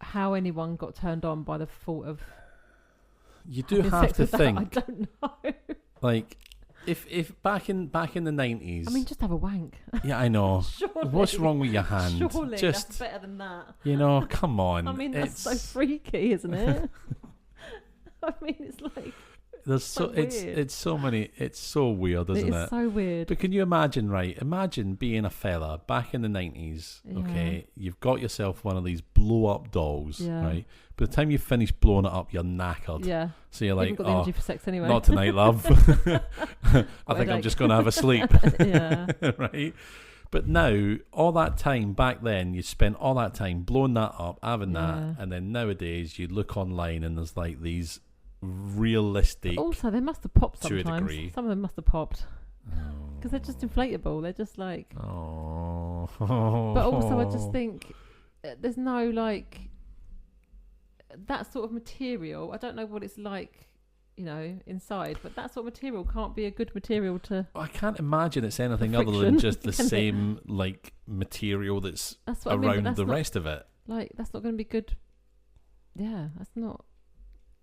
how anyone got turned on by the thought of you do have to think. I don't know. Like, if back in the 90s, I mean, just have a wank. Yeah, I know. Surely. What's wrong with your hand? Surely that's better than that. You know, come on. I mean, that's so freaky, isn't it? I mean, it's like it's so weird, isn't it? It's so weird. But can you imagine, right? Imagine being a fella back in the 90s. Yeah. Okay, you've got yourself one of these blow up dolls, right? By the time you finish blowing it up, you're knackered. Yeah. So you're like, got the energy for sex anyway. Not tonight, love. I think I'm just going to have a sleep. Yeah. Right. But now, all that time back then, you spent all that time blowing that up, having that, and then nowadays you look online and there's like these realistic. Also, they must have popped sometimes. To a degree. Some of them must have popped because they're just inflatable. They're just like. Oh. But also, I just think there's no like that sort of material. I don't know what it's like, you know, inside, but that sort of material can't be a good material to. I can't imagine it's anything other than just the same like material that's around the rest of it. Like, that's not going to be good. Yeah, that's not.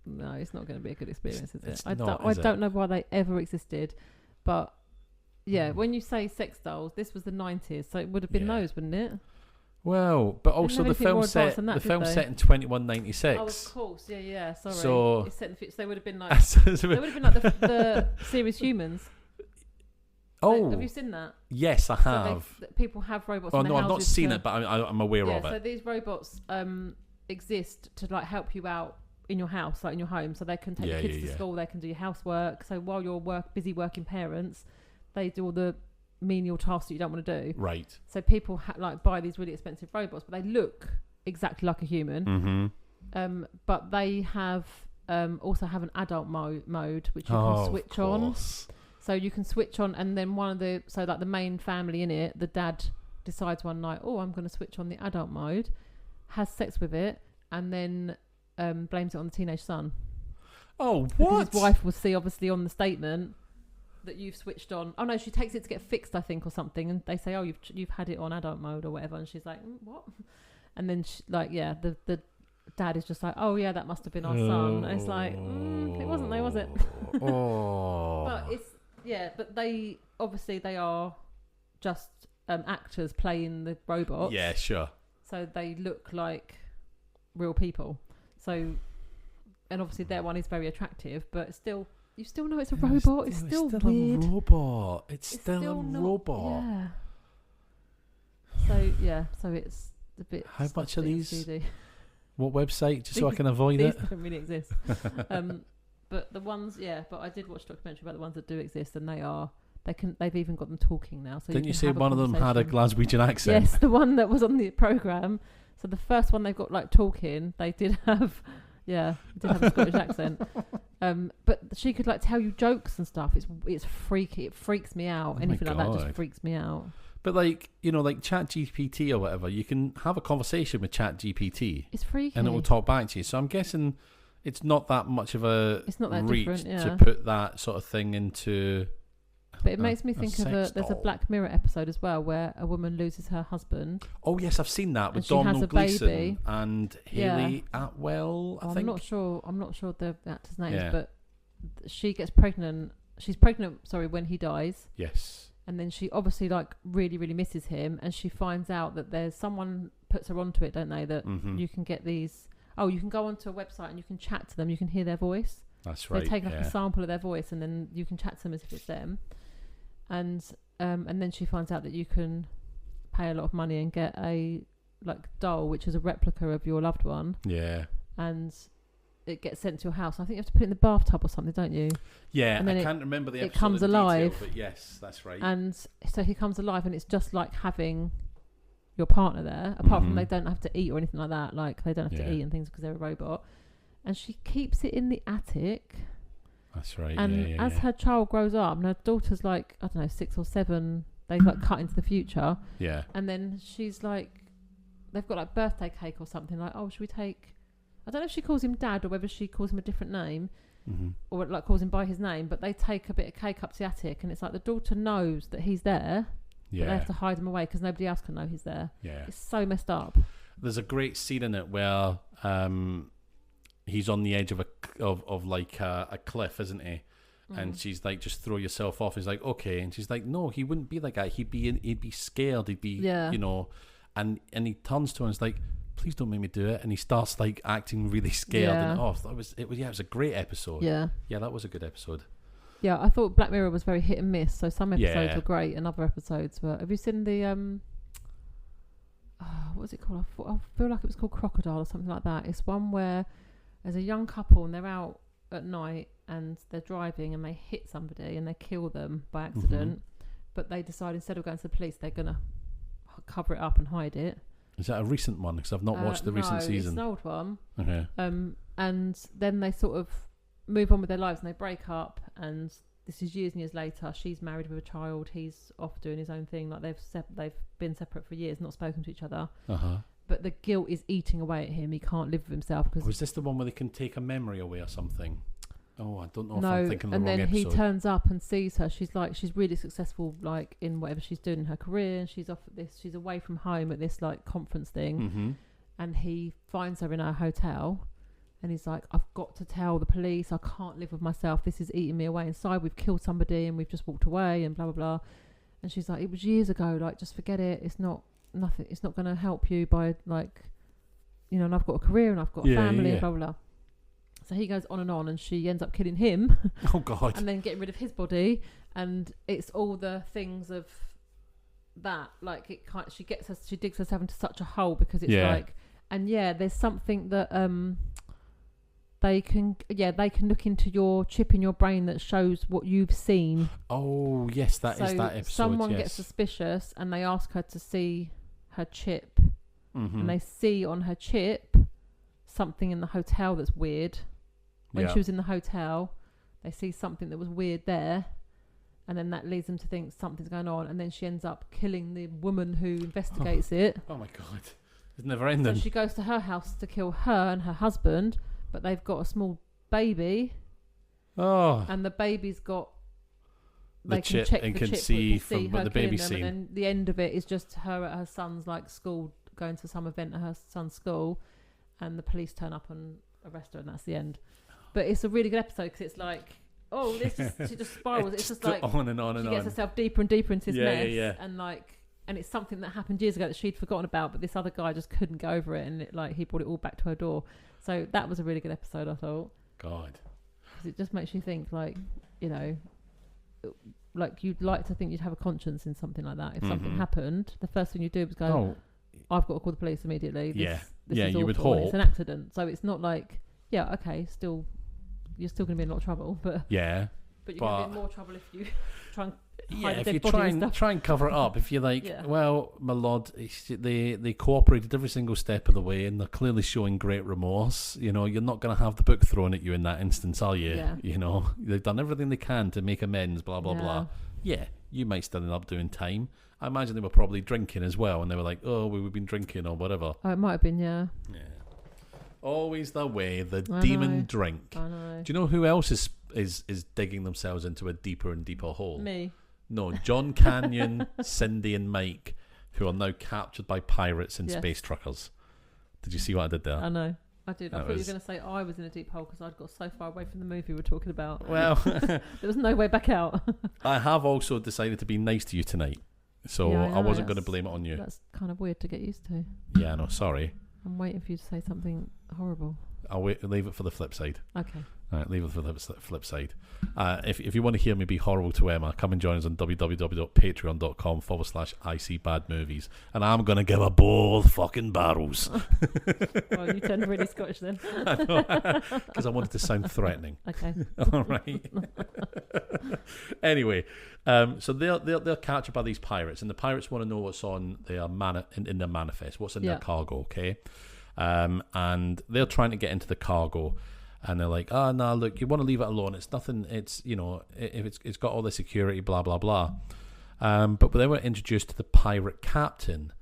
No, it's not going to be a good experience, is it? I don't know why they ever existed, but yeah, when you say sex dolls, this was the 90s, so it would have been those, wouldn't it? Well, but also the film set in 2196. Oh, of course, yeah. Sorry, so it's set in the future. So they would have been like the series Humans. Oh, have you seen that? Yes, I have. People have robots. Oh in their no, I've not seen it, but I'm aware of it. So these robots exist to like help you out in your house, like in your home, so they can take your kids to school, they can do your housework. So while you're busy working parents, they do all the menial tasks that you don't want to do. Right. So people buy these really expensive robots, but they look exactly like a human. Mm-hmm. But they have also have an adult mode which you can switch on. So you can switch on, and then the main family in it, the dad decides one night, I'm going to switch on the adult mode, has sex with it, and then blames it on the teenage son. Oh, what? Because his wife will see, obviously, on the statement that you've switched on. Oh no, she takes it to get fixed, I think, or something, and they say, you've had it on adult mode or whatever, and she's like, what? And then the dad is just like, oh yeah, that must have been our son. And it's like, it wasn't though, was it? But they are just actors playing the robots. Yeah, sure. So they look like real people. So, and obviously their one is very attractive, but still, you still know it's a robot. It's still weird. A robot. It's still a robot. Yeah. So it's a bit. How much are these? CD. What website? Just so I can avoid it. These don't really exist. But the ones, but I did watch a documentary about the ones that do exist, and they've even got them talking now. So didn't you say one of them had a Glaswegian accent? Yes, the one that was on the programme. So the first one they've got like talking, they did have a Scottish accent. But she could like tell you jokes and stuff. It's freaky. It freaks me out. Anything like that just freaks me out. But like, you know, like ChatGPT or whatever, you can have a conversation with ChatGPT. It's freaky. And it will talk back to you. So I'm guessing it's not that much of a reach to put that sort of thing into. But it makes me think of there's a Black Mirror episode as well where a woman loses her husband. Oh yes, I've seen that with Domhnall Gleeson and Hayley Atwell. I think. I'm not sure the actor's names, but she gets pregnant. She's pregnant, when he dies. Yes. And then she obviously like really, really misses him, and she finds out that there's someone puts her onto it, don't they? That you can get these. Oh, you can go onto a website and you can chat to them. You can hear their voice. That's right. They take like a sample of their voice, and then you can chat to them as if it's them. And then she finds out that you can pay a lot of money and get a like doll, which is a replica of your loved one. Yeah. And it gets sent to your house. I think you have to put it in the bathtub or something, don't you? Yeah, and I can't remember the episode. It comes alive. Detail, but yes, that's right. And so he comes alive, and it's just like having your partner there, apart from they don't have to eat or anything like that. Like they don't have to eat and things because they're a robot. And she keeps it in the attic. That's right. And as her child grows up, and her daughter's like, I don't know, 6 or 7, they like cut into the future. Yeah. And then she's like, they've got like birthday cake or something. Like, oh, should we take? I don't know if she calls him Dad or whether she calls him a different name, or like calls him by his name. But they take a bit of cake up to the attic, and it's like the daughter knows that he's there, but they have to hide him away because nobody else can know he's there. Yeah, it's so messed up. There's a great scene in it where he's on the edge of a cliff, isn't he? And she's like, just throw yourself off. He's like, okay, and she's like, no, he wouldn't be like that. He'd be scared. He'd be, you know, and he turns to her and is like, please don't make me do it. And he starts like acting really scared. And it was a great episode. Yeah, that was a good episode. Yeah, I thought Black Mirror was very hit and miss. So some episodes were great, and other episodes were. Have you seen the what was it called? I feel like it was called Crocodile or something like that. It's one where there's a young couple and they're out at night and they're driving and they hit somebody and they kill them by accident, but they decide instead of going to the police, they're gonna cover it up and hide it. Is that a recent one? Because I've not watched the recent season. It's an old one. Okay. And then they sort of move on with their lives and they break up. And this is years and years later. She's married with a child. He's off doing his own thing. Like they've been separate for years, not spoken to each other. But the guilt is eating away at him. He can't live with himself. Was this the one where they can take a memory away or something? Oh, I don't know if I'm thinking the wrong episode. And then he turns up and sees her. She's really successful, like in whatever she's doing in her career. And she's off at this. She's away from home at this like conference thing. And he finds her in her hotel, and he's like, "I've got to tell the police. I can't live with myself. This is eating me away inside. We've killed somebody, and we've just walked away, and blah blah blah." And she's like, "It was years ago. Like, just forget it. It's not nothing. It's not going to help you by like, you know. And I've got a career, and I've got a family, and blah blah blah." So he goes on, and she ends up killing him. Oh God! And then getting rid of his body, and it's all the things of that. Like she digs herself into such a hole because it's like, and there's something that they can look into your chip in your brain that shows what you've seen. Oh yes, that is that episode. Someone gets suspicious, and they ask her to see her chip, and they see on her chip something in the hotel that's weird. When she was in the hotel, they see something that was weird there, and then that leads them to think something's going on, and then she ends up killing the woman who investigates it. Oh my God, it's never ending. So she goes to her house to kill her and her husband, but they've got a small baby. Oh, and the baby's got. They can check the chip, see from the baby scene. And then the end of it is just her at her son's like school, going to some event at her son's school, and the police turn up and arrest her, and that's the end. But it's a really good episode because it's like, she just spirals. It's just like on and on and she gets herself deeper and deeper into this mess, and it's something that happened years ago that she'd forgotten about, but this other guy just couldn't get over it, and he brought it all back to her door. So that was a really good episode, I thought. God, because it just makes you think, like, you know, like you'd like to think you'd have a conscience in something like that. If something happened, the first thing you do is go, I've got to call the police immediately. This is awful, you would hope. It's an accident, so it's not like, you're still going to be in a lot of trouble, but you're going to be in more trouble if you try and hide if you try and cover it up. If you're like, well, my lord, they cooperated every single step of the way, and they're clearly showing great remorse. You know, you're not going to have the book thrown at you in that instance, are you? Yeah. You know, they've done everything they can to make amends. Blah blah blah. Yeah, you might still end up doing time. I imagine they were probably drinking as well, and they were like, "Oh, we've been drinking or whatever." Oh, it might have been, yeah. Always the way, the demon drink. I know. Do you know who else is digging themselves into a deeper and deeper hole? Me. No, John Canyon, Cindy and Mike, who are now captured by pirates and space truckers. Did you see what I did there? I know. I did. I thought you were going to say I was in a deep hole because I'd got so far away from the movie we're talking about. Well, there was no way back out. I have also decided to be nice to you tonight, so I wasn't going to blame it on you. That's kind of weird to get used to. Yeah, no, sorry. I'm waiting for you to say something horrible. I'll leave it for the flip side. Okay. All right, leave it for the flip side. If you want to hear me be horrible to Emma, come and join us on www.patreon.com/ICBadMovies, and I'm going to give her both fucking barrels. Well, you turned really Scottish then. Because I wanted to sound threatening. Okay. All right. Anyway, so they're captured by these pirates, and the pirates want to know what's on their in their manifest, what's in their cargo, okay? And they're trying to get into the cargo. And they're like, no, look, you want to leave it alone. It's nothing. It's, if it's got all the security, blah, blah, blah. But they were introduced to the pirate captain.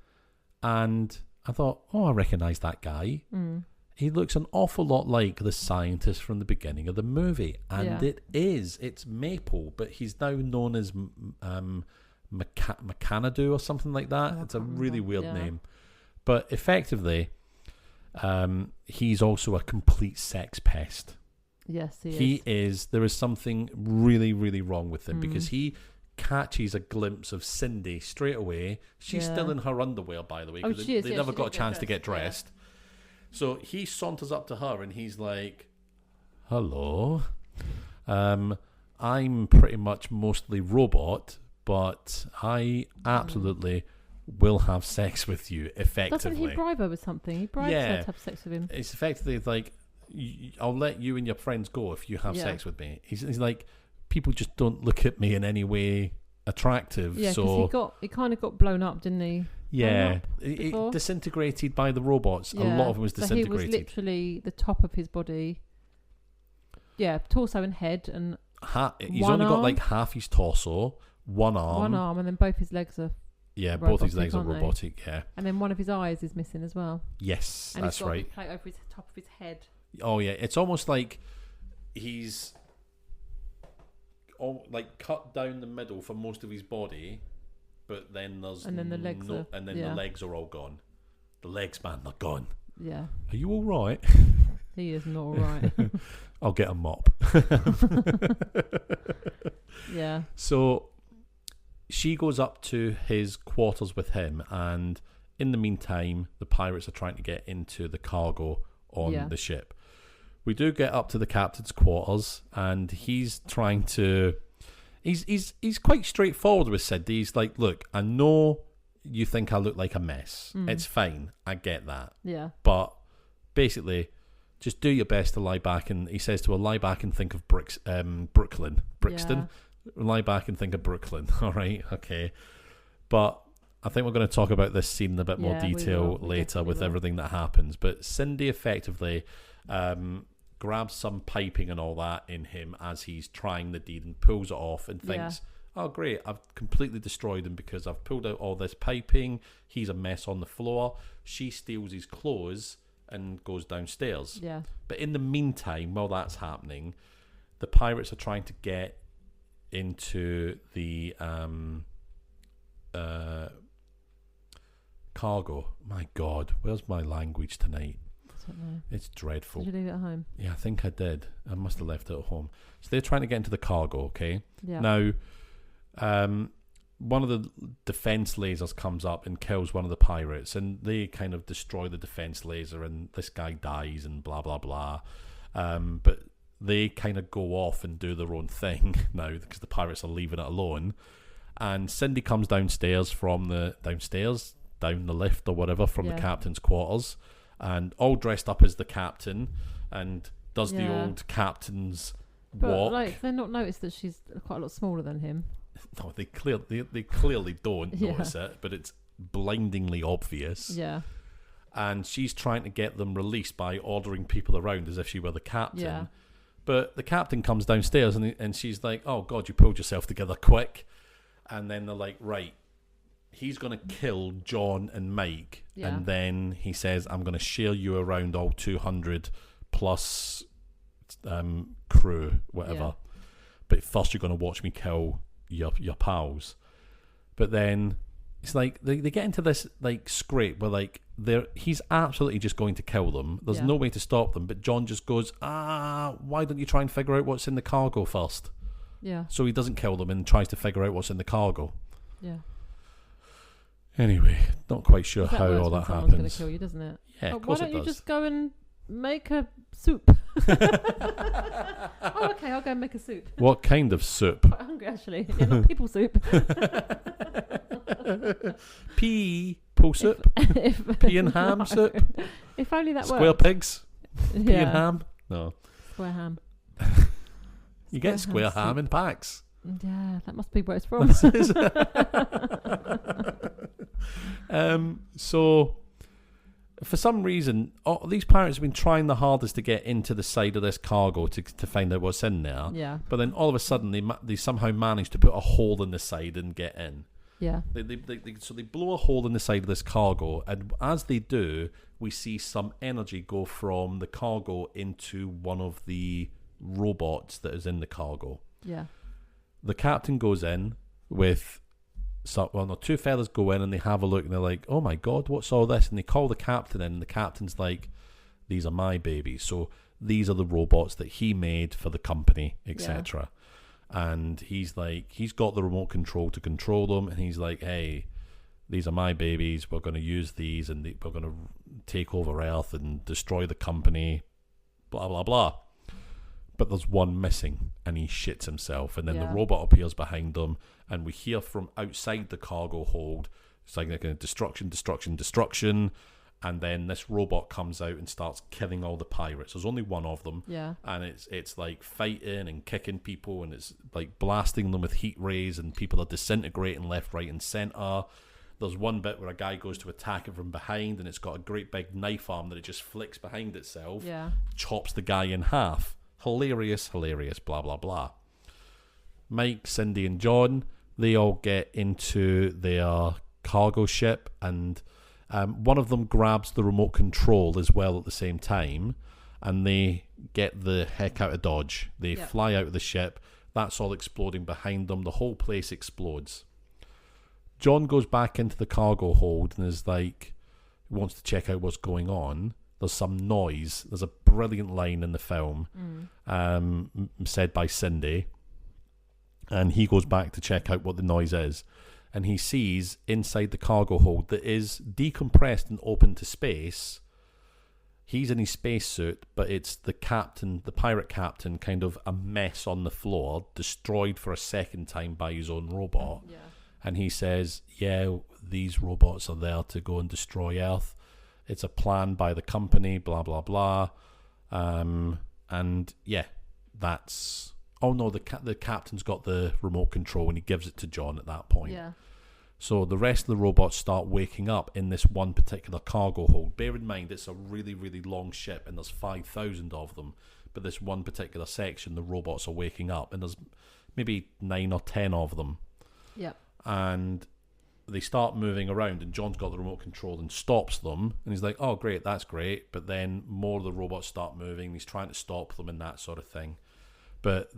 And I thought, I recognize that guy. Mm. He looks an awful lot like the scientist from the beginning of the movie. And it is. It's Maple, but he's now known as McCanadu or something like that. It's a really weird name. But effectively... he's also a complete sex pest. Yes, he is. There is something really, really wrong with him because he catches a glimpse of Cindy straight away. She's still in her underwear, by the way, because they never got a chance to get dressed. Yeah. So he saunters up to her and he's like, hello. I'm pretty much mostly robot, but I absolutely... will have sex with you effectively. Doesn't he bribe her with something? He bribes her to have sex with him. It's effectively like, I'll let you and your friends go if you have sex with me. He's like, people just don't look at me in any way attractive. Yeah, because he kind of got blown up, didn't he? Yeah, it disintegrated by the robots. Yeah. A lot of him was disintegrated. So he was literally the top of his body. Yeah, torso and head, and he's only got like half his torso, one arm, and then both his legs are. Yeah, both his legs are robotic, yeah. And then one of his eyes is missing as well. Yes, and that's right. And he's got a plate over his top of his head. Oh, yeah. It's almost like he's cut down the middle for most of his body, but then there's... And then the legs are... And then the legs are all gone. The legs, man, they're gone. Yeah. Are you all right? He is not all right. I'll get a mop. Yeah. So... she goes up to his quarters with him, and in the meantime, the pirates are trying to get into the cargo on the ship. We do get up to the captain's quarters, and he's trying to... He's quite straightforward with Cindy. He's like, look, I know you think I look like a mess. It's fine. I get that. Yeah. But basically, just do your best to lie back, and he says to her, lie back and think of Brixton. Yeah. Lie back and think of Brooklyn. All right, okay. But I think we're going to talk about this scene in a bit more detail later with everything that happens. But Cindy effectively grabs some piping and all that in him as he's trying the deed and pulls it off and thinks, oh, great, I've completely destroyed him because I've pulled out all this piping. He's a mess on the floor. She steals his clothes and goes downstairs. Yeah. But in the meantime, while that's happening, the pirates are trying to get into the cargo. My God, where's my language tonight? I don't know. It's dreadful. Did you leave it at home? Yeah, I think I did. I must have left it at home. So they're trying to get into the cargo, okay? Yeah. Now, one of the defense lasers comes up and kills one of the pirates, and they kind of destroy the defense laser, and this guy dies and blah, blah, blah. But they kind of go off and do their own thing now because the pirates are leaving it alone. And Cindy comes down the lift or whatever from the captain's quarters, and all dressed up as the captain, and does the old captain's walk. Like, they not notice that she's quite a lot smaller than him. No, they clearly don't notice it, but it's blindingly obvious. Yeah. And she's trying to get them released by ordering people around as if she were the captain. Yeah. But the captain comes downstairs and she's like, oh, God, you pulled yourself together quick. And then they're like, right, he's going to kill John and Mike. Yeah. And then he says, I'm going to share you around all 200 plus crew, whatever. Yeah. But first you're going to watch me kill your pals. But then it's like they get into this like scrape where like he's absolutely just going to kill them. There's no way to stop them, but John just goes, why don't you try and figure out what's in the cargo first? Yeah. So he doesn't kill them and tries to figure out what's in the cargo. Yeah. Anyway, not quite sure how all that happens. Someone's going to kill you, doesn't it? Yeah, of course it does. Why don't you just go and make a soup? Oh, okay, I'll go and make a soup. What kind of soup? I'm quite hungry, actually. Yeah, not people soup. Pea soup? Pea and ham soup? If only that Square worked. pigs? Pea and ham? No. Square ham. You get square ham in packs. Yeah, that must be where it's from. So, for some reason, these pirates have been trying the hardest to get into the side of this cargo to find out what's in there. Yeah. But then all of a sudden, they somehow manage to put a hole in the side and get in. Yeah. So they blow a hole in the side of this cargo, and as they do, we see some energy go from the cargo into one of the robots that is in the cargo. Yeah. The captain goes in with two fellas go in and they have a look and they're like, oh my god, what's all this? And they call the captain in and the captain's like, these are my babies. So these are the robots that he made for the company, etc. Yeah. And he's like, he's got the remote control to control them, and he's like, hey, these are my babies, we're going to use these and we're going to take over Earth and destroy the company, blah blah blah. But there's one missing, and he shits himself. And then the robot appears behind them, and we hear from outside the cargo hold, it's like a destruction. And then this robot comes out and starts killing all the pirates. There's only one of them, and it's like fighting and kicking people, and it's like blasting them with heat rays, and people are disintegrating left, right, and center. There's one bit where a guy goes to attack it from behind, and it's got a great big knife arm that it just flicks behind itself, chops the guy in half. Hilarious, blah, blah, blah. Mike, Cindy, and John, they all get into their cargo ship, and one of them grabs the remote control as well at the same time, and they get the heck out of Dodge. They fly out of the ship. That's all exploding behind them. The whole place explodes. John goes back into the cargo hold and is like, wants to check out what's going on. There's some noise. There's a brilliant line in the film said by Cindy, and he goes back to check out what the noise is, and he sees inside the cargo hold that is decompressed and open to space. He's in his spacesuit, but it's the captain, the pirate captain, kind of a mess on the floor, destroyed for a second time by his own robot. Yeah. And he says, yeah, these robots are there to go and destroy Earth. It's a plan by the company, blah, blah, blah. And yeah, that's... Oh no, the captain's got the remote control and he gives it to John at that point. Yeah. So the rest of the robots start waking up in this one particular cargo hold. Bear in mind, it's a really, really long ship and there's 5,000 of them. But this one particular section, the robots are waking up, and there's maybe 9 or 10 of them. Yeah. And they start moving around, and John's got the remote control and stops them, and he's like, oh great, that's great. But then more of the robots start moving, he's trying to stop them and that sort of thing. But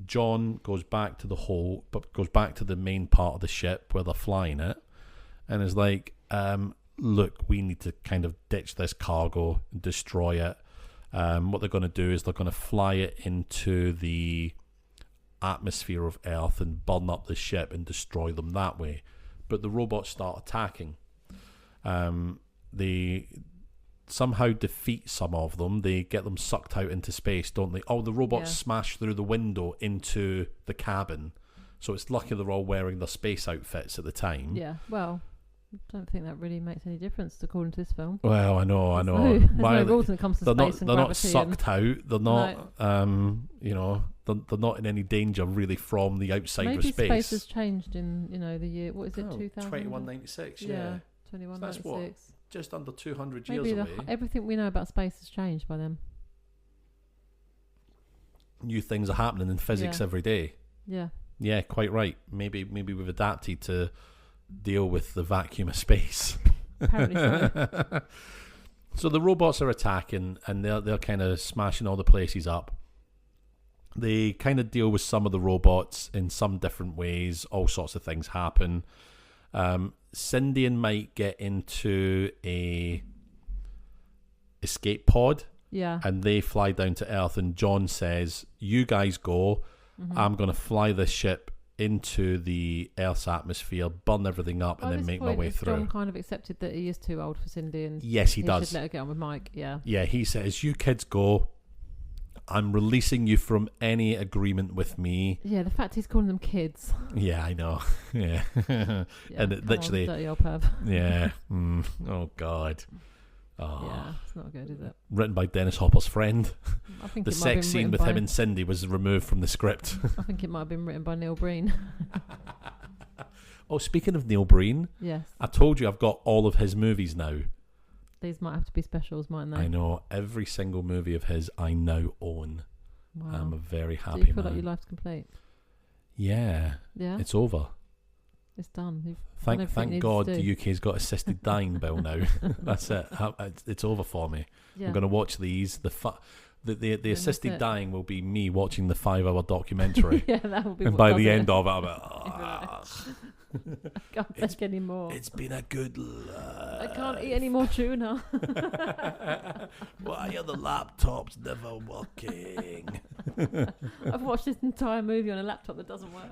John goes back to the main part of the ship where they're flying it, and is like, look, we need to kind of ditch this cargo and destroy it. What they're going to do is they're going to fly it into the atmosphere of Earth and burn up the ship and destroy them that way. But the robots start attacking. They somehow defeat some of them. They get them sucked out into space, don't they? Oh, the robots smash through the window into the cabin. So it's lucky they're all wearing their space outfits at the time. Yeah, well, I don't think that really makes any difference according to this film. Well, I know. There's no rules when it comes to space and gravity. They're not sucked out. They're not, they're not in any danger really from the outside of space. Maybe space has changed in, the year, what is it, 2000? 2196, yeah. 2196. That's what, just under 200 years away. Everything we know about space has changed by then. New things are happening in physics every day. Yeah. Yeah, quite right. Maybe we've adapted to deal with the vacuum of space. Apparently so. So the robots are attacking, and they're kind of smashing all the places up. They kind of deal with some of the robots in some different ways. All sorts of things happen. Cindy and Mike get into a escape pod. Yeah. And they fly down to Earth, and John says, "You guys go. I'm going to fly this ship into the Earth's atmosphere, burn everything up, and then make my way through." John kind of accepted that he is too old for Cindy, and yes, he does. Should let her get on with Mike. Yeah. Yeah, he says, "You kids go. I'm releasing you from any agreement with me." Yeah, the fact he's calling them kids. Yeah, I know. Yeah, and it literally, dirty old perv. Yeah. Oh God. Oh. Yeah, it's not good, is it? Written by Dennis Hopper's friend. I think the sex scene with him and Cindy was removed from the script. I think it might have been written by Neil Breen. Oh, speaking of Neil Breen, yes, I told you I've got all of his movies now. These might have to be specials, mightn't they? I know. Every single movie of his I now own. Wow. I'm a very happy man. Do you feel like your life's complete? Yeah. Yeah? It's over. It's done. Thank God the UK's got assisted dying bill now. That's it. It's over for me. Yeah. I'm going to watch these. The assisted dying will be me watching the 5-hour documentary. Yeah, that will be. And by the end of it, I'm like, I can't take any more. It's been a good life. I can't eat any more tuna. Why are the laptops never working? I've watched this entire movie on a laptop that doesn't work.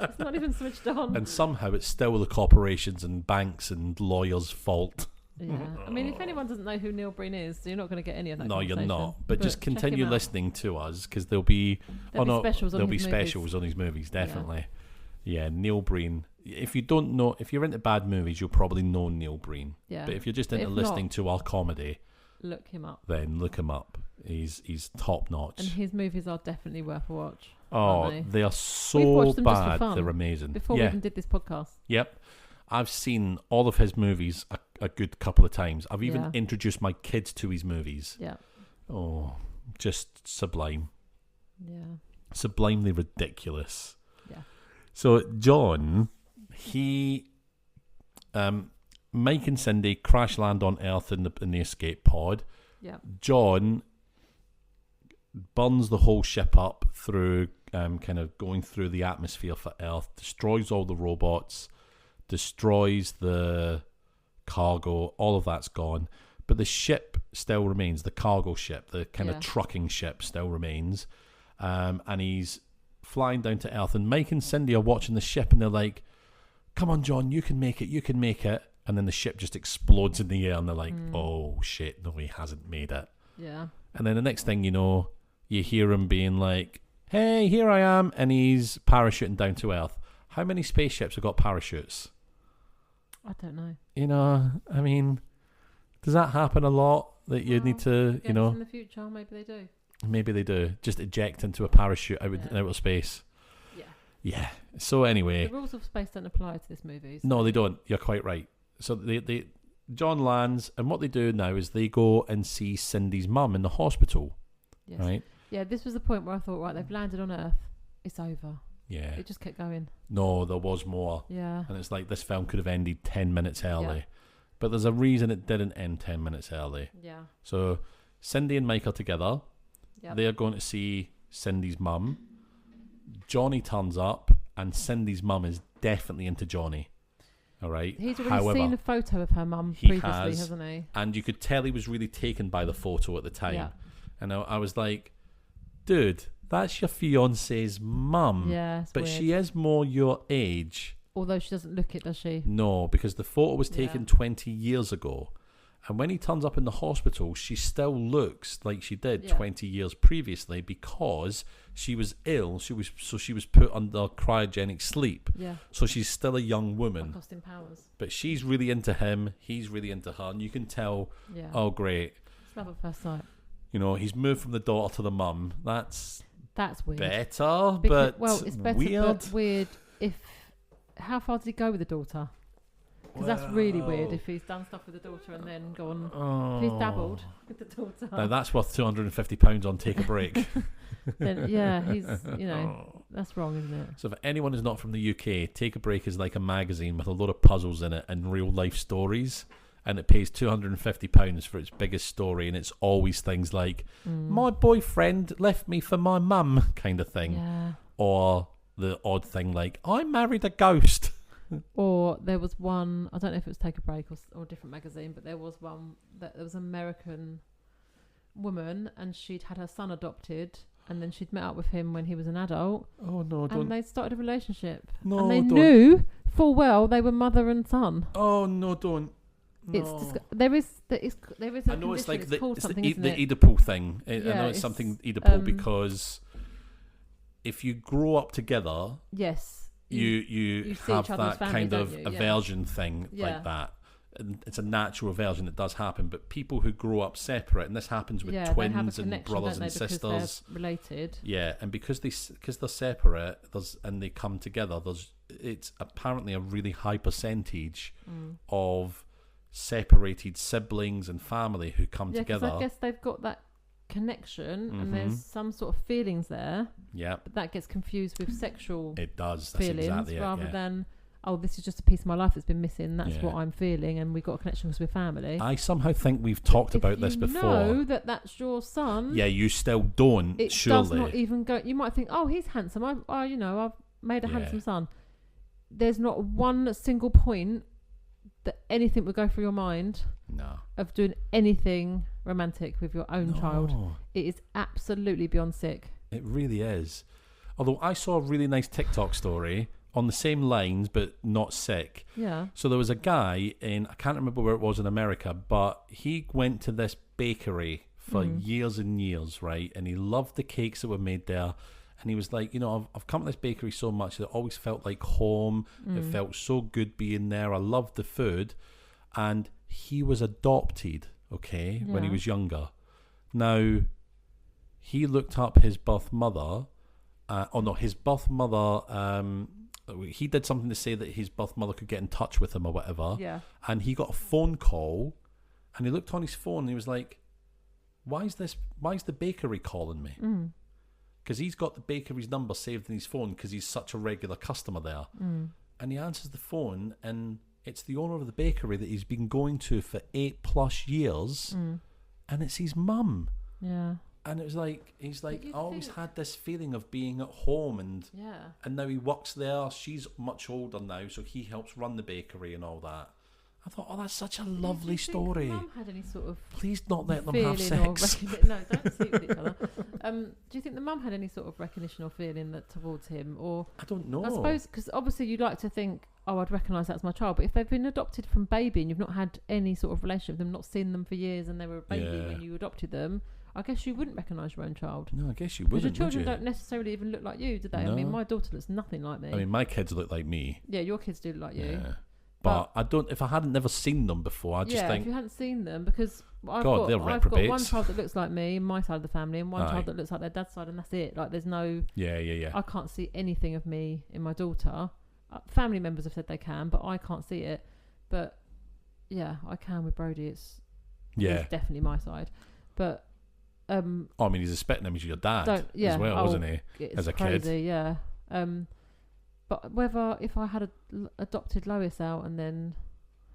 It's not even switched on. And somehow it's still the corporations and banks and lawyers' fault. Yeah, I mean, if anyone doesn't know who Neil Breen is, you're not going to get any of that. No, you're not. But just continue listening to us, because there'll be specials on his movies, definitely. Yeah, Neil Breen. If you don't know, if you're into bad movies, you'll probably know Neil Breen. Yeah. But if you're just into listening to our comedy, look him up. Then look him up. He's top notch. And his movies are definitely worth a watch. Oh, they are so bad. They're amazing. Before we even did this podcast. Yep. I've seen all of his movies a good couple of times. I've even introduced my kids to his movies. Yeah. Oh, just sublime. Yeah. Sublimely ridiculous. Yeah. So John, Mike and Cindy crash land on Earth in the escape pod. Yeah. John burns the whole ship up through kind of going through the atmosphere for Earth, destroys all the robots, destroys the cargo, all of that's gone, but the ship still remains, the cargo ship, the kind of trucking ship still remains, and he's flying down to Earth, and Mike and Cindy are watching the ship, and they're like, "Come on, John, you can make it, and then the ship just explodes in the air, and they're like, "Oh shit, no, he hasn't made it." Yeah. And then the next thing you know, you hear him being like, "Hey, here I am," and he's parachuting down to Earth. How many spaceships have got parachutes? I don't know. You know, I mean, does that happen a lot? That you need to, in the future, maybe they do. Maybe they do. Just eject into a parachute out in outer space. Yeah. Yeah. So anyway, the rules of space don't apply to this movie. So. No, they don't. You're quite right. So John lands, and what they do now is they go and see Cindy's mum in the hospital. Yes. Right. Yeah. This was the point where I thought, right, they've landed on Earth. It's over. Yeah. It just kept going. No, there was more. Yeah. And it's like this film could have ended 10 minutes early. Yeah. But there's a reason it didn't end 10 minutes early. Yeah. So Cindy and Mike are together. Yep. They're going to see Cindy's mum. Johnny turns up, and Cindy's mum is definitely into Johnny. All right. He's already seen a photo of her mum previously, hasn't he? And you could tell he was really taken by the photo at the time. Yeah. And I was like, dude, that's your fiance's mum. Yeah, but weird. She is more your age. Although she doesn't look it, does she? No, because the photo was taken 20 years ago. And when he turns up in the hospital, she still looks like she did 20 years previously, because she was ill. She was put under cryogenic sleep. Yeah. So she's still a young woman. Austin Powers. But she's really into him. He's really into her. And you can tell, oh, great. It's love at first sight. You know, he's moved from the daughter to the mum. That's weird. Better, it's better, weird. But weird how far did he go with the daughter? Because that's really weird if he's done stuff with the daughter and then gone. If he's dabbled with the daughter. Now that's worth £250 on Take a Break. Then he's that's wrong, isn't it? So for anyone who's not from the UK, Take a Break is like a magazine with a lot of puzzles in it and real life stories. And it pays £250 for its biggest story, and it's always things like my boyfriend left me for my mum kind of thing, or the odd thing like I married a ghost. Or there was one, I don't know if it was Take a Break or a different magazine, but there was one that there was an American woman and she'd had her son adopted and then she'd met up with him when he was an adult. Oh no, don't. And they started a relationship. No, and they don't. knew full well they were mother and son. Oh no, don't. No. There is a I know it's like the it? Oedipal thing. I Yeah, know it's something Oedipal because if you grow up together, yes, you have that family, kind of you? aversion thing like that. And it's a natural aversion that does happen. But people who grow up separate, and this happens with twins and brothers and sisters, related. Yeah, and because they're separate, and they come together, it's apparently a really high percentage of separated siblings and family who come together. I guess they've got that connection and there's some sort of feelings there. Yeah. But that gets confused with sexual feelings. That's exactly rather it, than, oh, this is just a piece of my life that's been missing. That's what I'm feeling, and we've got a connection because we're family. I somehow think we've talked about this before. You know that's your son. Yeah, you still don't. It surely does not even go. You might think, oh, he's handsome. I've made a handsome son. There's not one single point that anything would go through your mind of doing anything romantic with your own child. It is absolutely beyond sick. It really is. Although I saw a really nice TikTok story on the same lines but not sick. Yeah. So there was a guy I can't remember where it was in America, but he went to this bakery for years and years, right? And he loved the cakes that were made there. And he was like, I've come to this bakery so much that it always felt like home. It felt so good being there. I loved the food. And he was adopted, when he was younger. Now, he looked up his birth mother. His birth mother, he did something to say that his birth mother could get in touch with him or whatever. Yeah. And he got a phone call. And he looked on his phone and he was like, why is the bakery calling me? Because he's got the bakery's number saved in his phone because he's such a regular customer there. And he answers the phone and it's the owner of the bakery that he's been going to for 8+ years, and it's his mum. Yeah. And it was like, he's like, I always had this feeling of being at home, and now he works there. She's much older now, so he helps run the bakery and all that. I thought, that's such a lovely story. Do you think the mum had any sort of Please not let them have sex. No, don't sleep with each other. Do you think the mum had any sort of recognition or feeling that towards him? Or I don't know. I suppose, because obviously you'd like to think, I'd recognise that as my child. But if they've been adopted from baby and you've not had any sort of relationship with them, not seen them for years, and they were a baby when you adopted them, I guess you wouldn't recognise your own child. No, I guess you wouldn't. Because your children don't necessarily even look like you, do they? No. I mean, my daughter looks nothing like me. I mean, my kids look like me. Yeah, your kids do look like you. Yeah. But I don't. If I hadn't never seen them before, I just think. If you hadn't seen them, because I've they're got reprobates. one child that looks like me, my side of the family, and one child that looks like their dad's side, and that's it. Like, there's no. Yeah. I can't see anything of me in my daughter. Family members have said they can, but I can't see it. But yeah, I can with Brody. It's definitely my side. But I mean, he's expecting him as your dad as well, wasn't he? As a crazy, kid. Yeah. But if I had adopted Lois out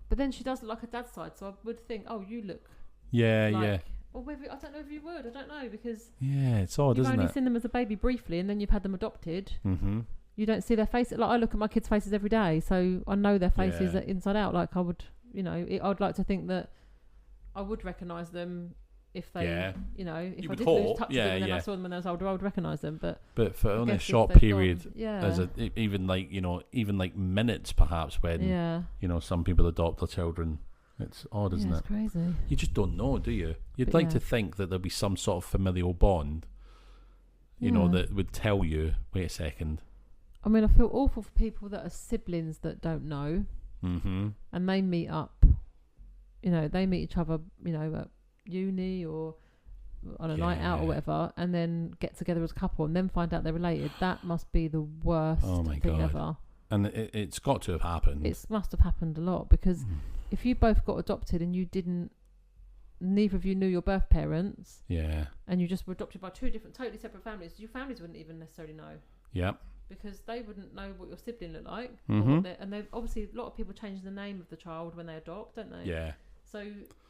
but then she does look like her dad's side, so I would think, you look. Yeah. Or maybe I don't know if you would. I don't know, because it's odd, isn't it? You've only seen them as a baby briefly, and then you've had them adopted. Mm-hmm. You don't see their faces. Like, I look at my kids' faces every day, so I know their faces inside out. Like, I would, I'd like to think that I would recognise them. If they, if I did lose touch with them and then I saw them when I was older, I would recognise them. But for only a short period, even like minutes perhaps, when some people adopt their children, it's odd, isn't it? It's crazy. You just don't know, do you? You'd like to think that there'd be some sort of familial bond, that would tell you. Wait a second. I mean, I feel awful for people that are siblings that don't know, and they meet up. They meet each other. At uni or on a night out or whatever, and then get together as a couple and then find out they're related. That must be the worst thing ever. And it's got to have happened. It must have happened a lot, because if you both got adopted and neither of you knew your birth parents, and you just were adopted by two totally separate families, your families wouldn't even necessarily know. Yep. Because they wouldn't know what your sibling looked like. And they obviously, a lot of people change the name of the child when they adopt, don't they? Yeah. So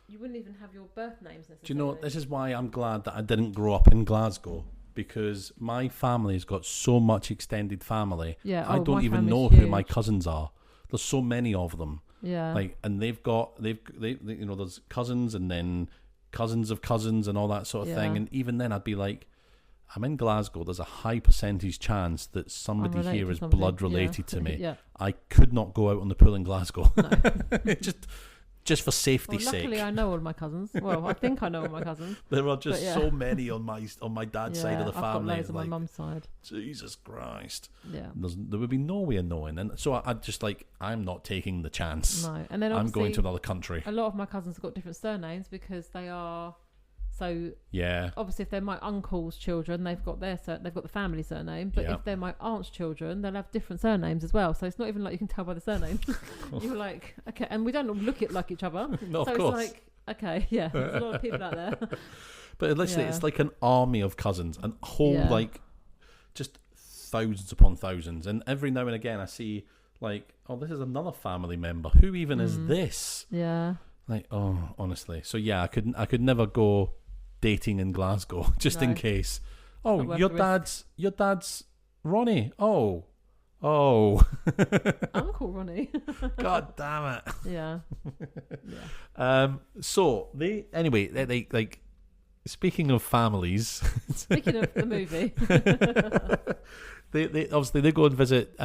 you wouldn't even have your birth names necessarily. Do you know, this is why I'm glad that I didn't grow up in Glasgow, because my family's got so much extended family. Yeah, I don't even know who my cousins are. There's so many of them. Yeah. Like, and they there's cousins and then cousins of cousins and all that sort of thing. And even then, I'd be like, I'm in Glasgow. There's a high percentage chance that somebody here is blood related to me. Yeah. I could not go out on the pool in Glasgow. No. just for safety's sake. Luckily, I know all my cousins. Well, I think I know all my cousins. There are just so many on my dad's side of the family. I've got loads on my mum's side. Jesus Christ. Yeah. There would be no way of knowing. And so I'd just like, I'm not taking the chance. No. And then I'm going to another country. A lot of my cousins have got different surnames because they are... So obviously, if they're my uncle's children, they've got the family surname. But if they're my aunt's children, they'll have different surnames as well. So it's not even like you can tell by the surname. You're like, okay, and we don't look like each other. No, so of course. It's like, okay, yeah, there's a lot of people out there. But literally, it's like an army of cousins, and whole like just thousands upon thousands. And every now and again, I see like, oh, this is another family member. Who even is this? Yeah. Like, oh, honestly. So yeah, I could never go dating in Glasgow just in case. Oh, your dad's Ronnie. Oh. Uncle Ronnie. God damn it. Yeah. So they like, speaking of families. Speaking of the movie. they obviously they go and visit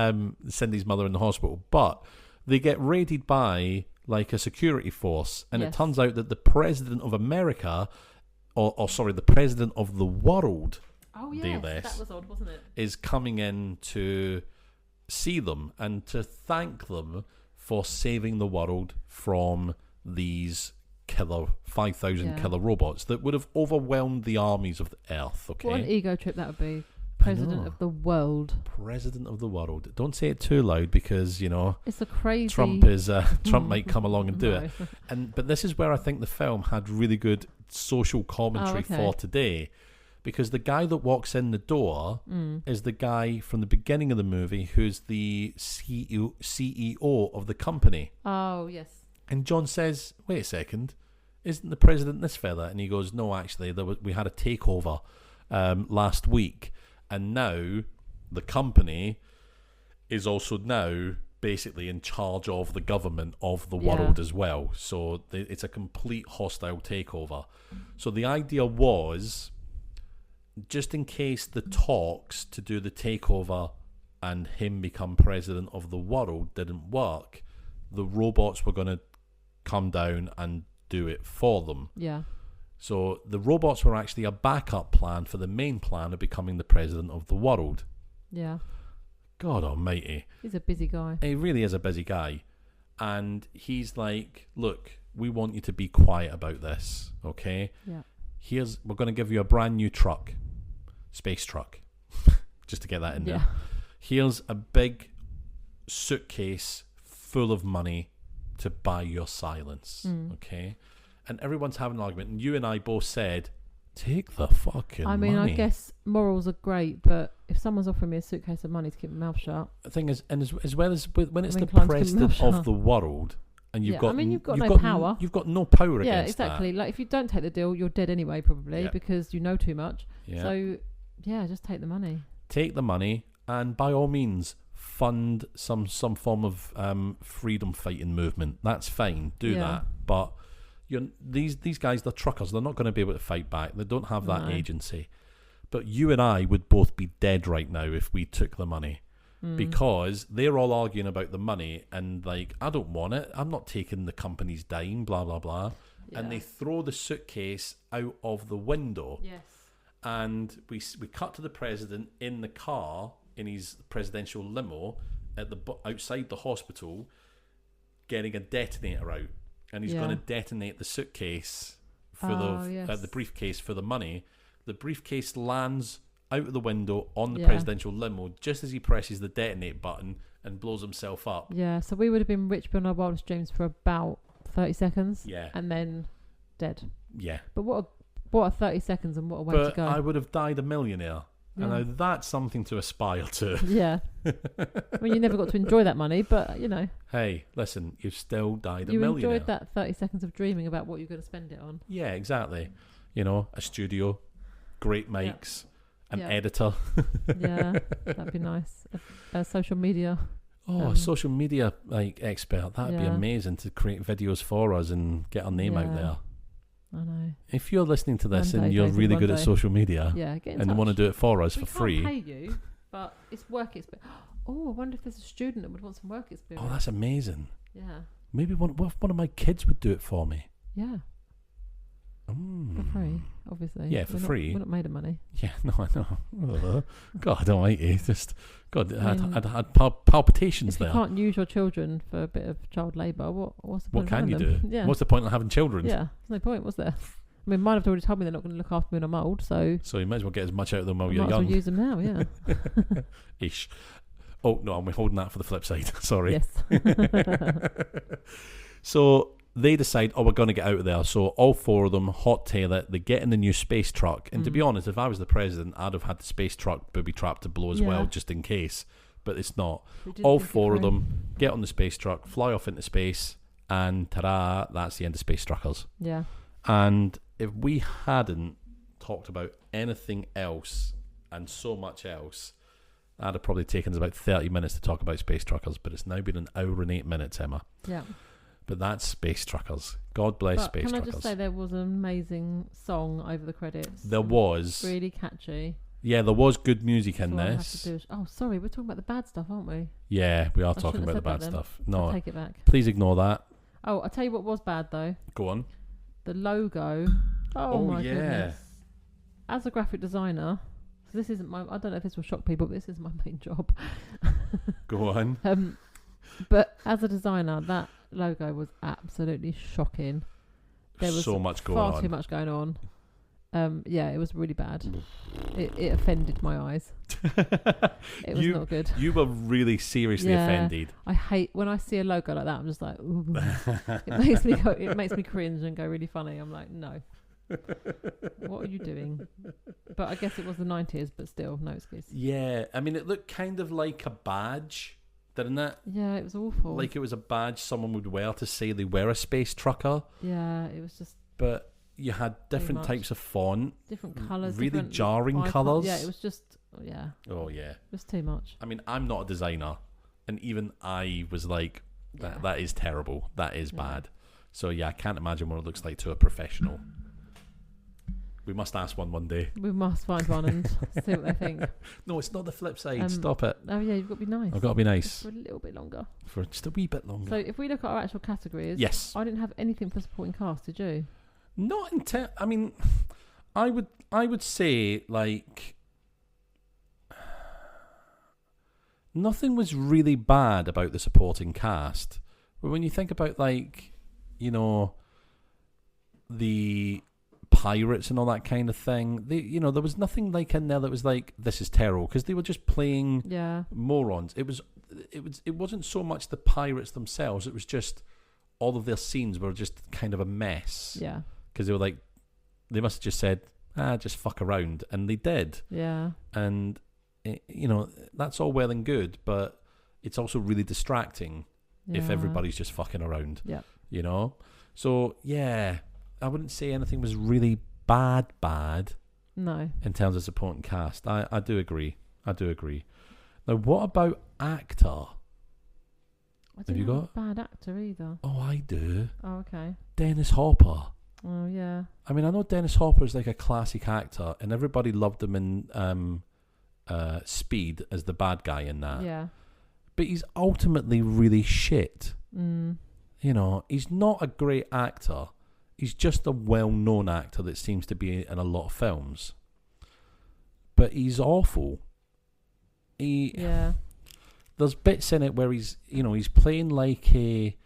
Cindy's mother in the hospital, but they get raided by like a security force, and it turns out that the president of America, or sorry, the president of the world, that was odd, wasn't it? is coming in to see them and to thank them for saving the world from these killer 5,000 killer robots that would have overwhelmed the armies of the earth. Okay, what an ego trip that would be. President of the world. President of the world. Don't say it too loud because, you know, it's a crazy... Trump might come along and do it. But this is where I think the film had really good social commentary for today, because the guy that walks in the door is the guy from the beginning of the movie who's the CEO of the company. Oh, yes. And John says, wait a second, isn't the president this fella? And he goes, no, actually, we had a takeover last week. And now the company is also now basically in charge of the government of the world as well. So it's a complete hostile takeover. So the idea was, just in case the talks to do the takeover and him become president of the world didn't work, the robots were going to come down and do it for them. Yeah. So the robots were actually a backup plan for the main plan of becoming the president of the world. Yeah. God almighty. He's a busy guy. He really is a busy guy. And he's like, look, we want you to be quiet about this, okay? Yeah. We're going to give you a brand new truck. Space truck. Just to get that in there. Here's a big suitcase full of money to buy your silence, okay? And everyone's having an argument, and you and I both said, take the fucking money. I guess morals are great, but if someone's offering me a suitcase of money to keep my mouth shut... The thing is, and as well as when it's the president of the world, and you've got no power. You've got no power against that. Yeah, exactly. Like, if you don't take the deal, you're dead anyway, probably, because you know too much. Yeah. So, just take the money. Take the money, and by all means, fund some form of freedom fighting movement. That's fine. Do that. But... these guys, they're truckers. They're not going to be able to fight back. They don't have that agency. But you and I would both be dead right now if we took the money, because they're all arguing about the money and like, I don't want it. I'm not taking the company's dime, blah, blah, blah. Yeah. And they throw the suitcase out of the window. Yes. And we cut to the president in the car, in his presidential limo, outside the hospital, getting a detonator out. And he's going to detonate the suitcase full of the briefcase for the money. The briefcase lands out of the window on the presidential limo just as he presses the detonate button and blows himself up. Yeah, so we would have been rich beyond our wildest dreams for about 30 seconds. Yeah. And then dead. Yeah. But what a 30 seconds and what a way to go. I would have died a millionaire. And now that's something to aspire to. Yeah. I mean, you never got to enjoy that money, but, you know. Hey, listen, you've still died a millionaire. You enjoyed that 30 seconds of dreaming about what you're going to spend it on. Yeah, exactly. You know, a studio, great mics, an editor. Yeah, that'd be nice. Social media. a social media expert. That'd be amazing to create videos for us and get our name out there. I know. If you're listening to this and you're really good at social media, get in and touch. you want to do it for us for free, we can't pay you, but it's work experience. Oh, I wonder if there's a student that would want some work experience. Oh, that's amazing. Yeah. Maybe one of my kids would do it for me. Yeah. For free, obviously. Yeah, for free. We're not made of money. Yeah, no, I know. God almighty. Just, God, I had palpitations if there. You can't use your children for a bit of child labour. What's the point? What can you them? do? Yeah. What's the point of having children? Yeah, there's no point, was there? I mean, mine have already told me they're not going to look after me when I'm old, so you might as well get as much out of them while you're young. Might as well use them now, yeah. Ish. Oh, no, I'm holding that for the flip side. Sorry. Yes. So they decide, we're going to get out of there. So all four of them hot-tail it. They get in the new space truck. And to be honest, if I was the president, I'd have had the space truck booby-trapped to blow as well, just in case. But it's not. All four of them get on the space truck, fly off into space, and ta-da, that's the end of Space Truckers. Yeah. And if we hadn't talked about anything else and so much else, that'd have probably taken us about 30 minutes to talk about Space Truckers, but it's now been an hour and 8 minutes, Emma. Yeah. But that's Space Truckers. God bless Space Truckers. Can I just say there was an amazing song over the credits? There was. Really catchy. Yeah, there was good music in this. Sorry, we're talking about the bad stuff, aren't we? Yeah, we are talking about the bad stuff. No, I'll take it back. Please ignore that. Oh, I'll tell you what was bad, though. Go on. The logo. Oh my goodness. As a graphic designer, so this isn't my... I don't know if this will shock people, but this is my main job. Go on. But as a designer, that logo was absolutely shocking. There was so much going on. Far too much going on. Yeah, it was really bad. It offended my eyes. It was not good. You were really seriously offended. I hate when I see a logo like that. I'm just like, ooh. It makes me cringe and go really funny. I'm like, no. What are you doing? But I guess it was the 90s, but still, no excuse. Yeah, I mean, it looked kind of like a badge, didn't it? Yeah, it was awful. Like it was a badge someone would wear to say they were a space trucker. Yeah, it was just... But you had different types of font. Different colours. Really jarring colours. Yeah, it was just... Yeah. Oh, yeah. It was too much. I mean, I'm not a designer. And even I was like, that is terrible. That is bad. So, yeah, I can't imagine what it looks like to a professional. We must ask one day. We must find one and see what they think. No, it's not the flip side. Stop it. Oh, yeah, you've got to be nice. I've got to be nice. Just for a little bit longer. For just a wee bit longer. So if we look at our actual categories... Yes. I didn't have anything for supporting cast, did you? Not until... I mean, I would say, like... Nothing was really bad about the supporting cast. But when you think about, like, you know, the... pirates and all that kind of thing, there was nothing like in there that was like, this is terrible, because they were just playing morons. It wasn't so much the pirates themselves, it was just all of their scenes were just kind of a mess. Yeah, because they were like, they must have just said, just fuck around, and they did. Yeah. And that's all well and good, but it's also really distracting if everybody's just fucking around. Yeah. So yeah, I wouldn't say anything was really bad. No. In terms of supporting cast. I do agree. Now, what about actor? I don't have a bad actor either. Oh, I do. Oh, okay. Dennis Hopper. Oh, yeah. I mean, I know Dennis Hopper is like a classic actor, and everybody loved him in Speed as the bad guy in that. Yeah. But he's ultimately really shit. Mm. He's not a great actor. He's just a well-known actor that seems to be in a lot of films. But he's awful. There's bits in it where he's playing like a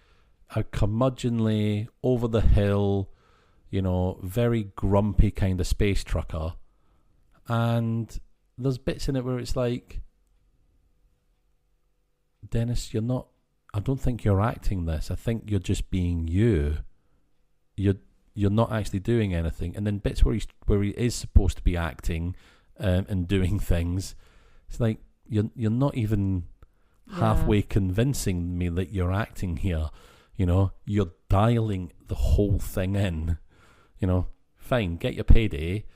curmudgeonly, over the hill, very grumpy kind of space trucker. And there's bits in it where it's like, Dennis, I don't think you're acting this. I think you're just being you. You're not actually doing anything. And then bits where he is supposed to be acting and doing things, it's like you're not even halfway convincing me that you're acting here. You're dialing the whole thing in. Fine, get your payday,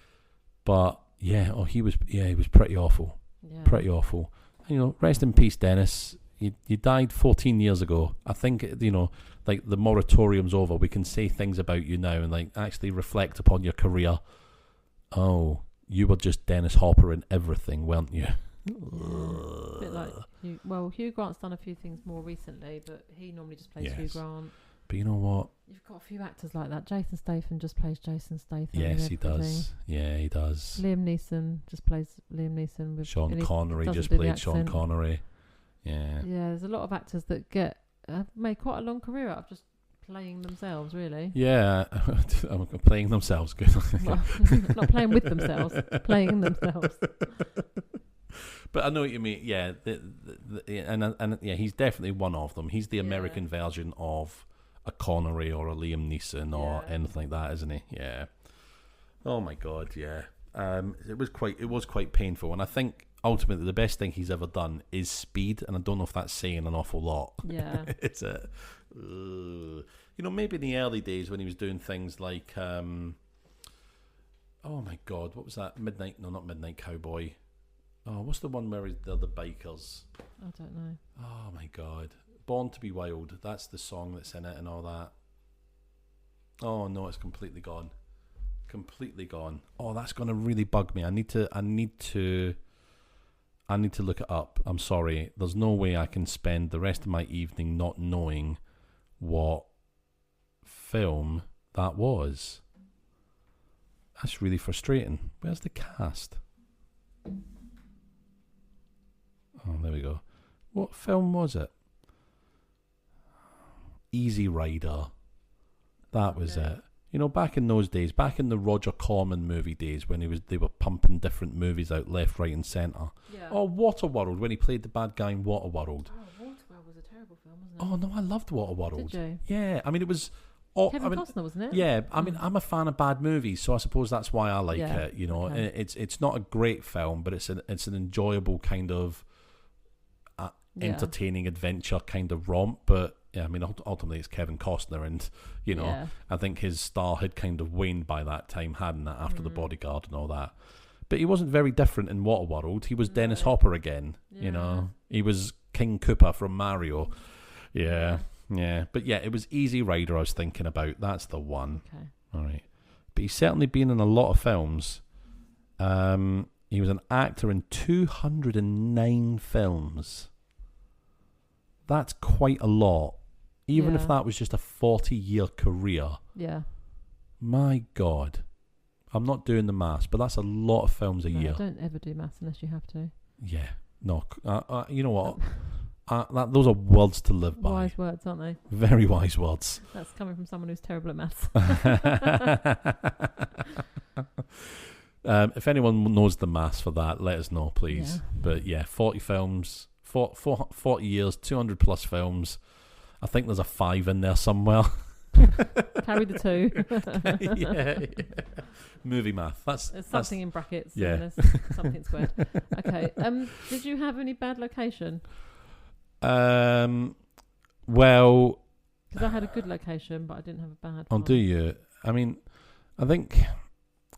but he was pretty awful. Yeah. Pretty awful. Rest in peace, Dennis. You died 14 years ago. I think, like the moratorium's over. We can say things about you now and like actually reflect upon your career. Oh, you were just Dennis Hopper in everything, weren't you? Yeah. A bit like Hugh Grant's done a few things more recently, but he normally just plays Hugh Grant. But you know what? You've got a few actors like that. Jason Statham just plays Jason Statham. Yes, he does. Yeah, he does. Liam Neeson just plays Liam Neeson. Sean Connery just played Sean Connery. Yeah. Yeah, there's a lot of actors that have made quite a long career out of just playing themselves, really. Yeah, playing themselves. Good. Well, not playing with themselves, playing themselves. But I know what you mean. Yeah, and he's definitely one of them. He's the American version of a Connery or a Liam Neeson or anything like that, isn't he? Yeah. Oh my God, yeah. It was quite painful, and I think ultimately the best thing he's ever done is Speed, and I don't know if that's saying an awful lot. Yeah. It's maybe in the early days when he was doing things like oh my God, what was that? Not Midnight Cowboy. Oh, what's the one where they're the bikers? I don't know. Oh my God. Born to be Wild. That's the song that's in it and all that. Oh no, it's completely gone. Completely gone. Oh, that's gonna really bug me. I need to look it up. I'm sorry. There's no way I can spend the rest of my evening not knowing what film that was. That's really frustrating. Where's the cast? Oh, there we go. What film was it? Easy Rider. That was it. Back in those days, back in the Roger Corman movie days when they were pumping different movies out left, right and centre. Yeah. Oh, Waterworld, when he played the bad guy in Waterworld. Oh, Waterworld was a terrible film, wasn't it? Oh, no, I loved Waterworld. Did you? Yeah, I mean, it was... Kevin Costner, wasn't it? Yeah, I mean, I'm a fan of bad movies, so I suppose that's why I like it, Okay. It's not a great film, but it's an enjoyable kind of entertaining adventure kind of romp, but... Yeah, I mean, ultimately it's Kevin Costner, and I think his star had kind of waned by that time, hadn't it? After The Bodyguard and all that, but he wasn't very different in Waterworld. He was Dennis Hopper again. He was King Koopa from Mario. Yeah. But yeah, it was Easy Rider I was thinking about. That's the one. Okay. All right, but he's certainly been in a lot of films. He was an actor in 209 films. That's quite a lot. Even if that was just a 40-year career. Yeah. My God. I'm not doing the maths, but that's a lot of films a year. Don't ever do maths unless you have to. Yeah. No. You know what? Those are words to live by. Wise words, aren't they? Very wise words. That's coming from someone who's terrible at maths. If anyone knows the maths for that, let us know, please. Yeah. But yeah, 40 films, 40 years, 200 plus films. I think there's a 5 in there somewhere. Carry the 2. yeah. Movie math. There's something in brackets. Yeah. And there's something squared. Okay. Did you have any bad location? Well, because I had a good location, but I didn't have a bad. Oh, do you? I mean, I think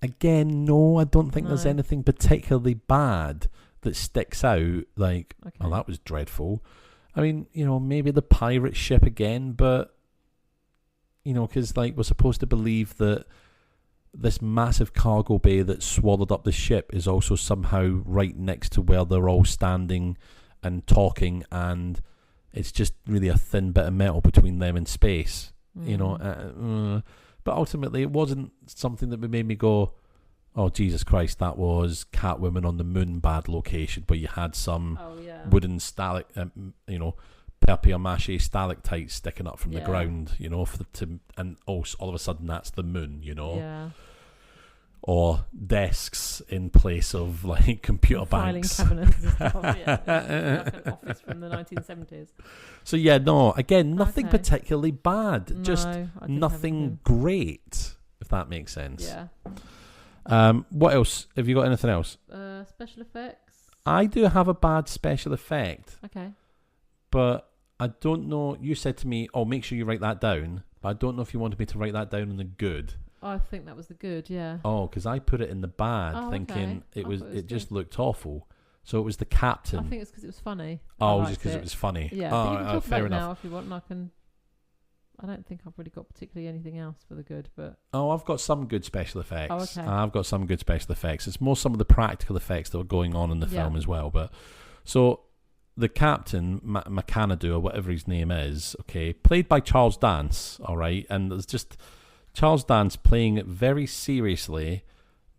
again, no. I don't think there's anything particularly bad that sticks out. Like, oh, that was dreadful. I mean, maybe the pirate ship again, but, because, like, we're supposed to believe that this massive cargo bay that swallowed up the ship is also somehow right next to where they're all standing and talking, and it's just really a thin bit of metal between them and space, But ultimately, it wasn't something that made me go, oh, Jesus Christ, that was Catwoman on the Moon bad location, where you had some wooden papier-mâché stalactites sticking up from the ground, and all of a sudden that's the moon, Yeah. Or desks in place of, like, computer banks. Filing cabinets and stuff, like an office from the 1970s. So, yeah, no, again, nothing particularly bad. Just nothing great, if that makes sense. Yeah. What else? Have you got anything else? Special effects. I do have a bad special effect. Okay. But I don't know. You said to me, "Oh, make sure you write that down." But I don't know if you wanted me to write that down in the good. I think that was the good. Yeah. Oh, because I put it in the bad, thinking it just looked awful. So it was the captain. I think it's because it was funny. Oh, just because it was funny. Yeah, but you can talk about it now if you want. And I don't think I've really got particularly anything else for the good, but... Oh, I've got some good special effects. Oh, okay. I've got some good special effects. It's more some of the practical effects that were going on in the film as well. But so the captain, McAnadu, or whatever his name is, okay, played by Charles Dance, all right? And there's just Charles Dance playing it very seriously,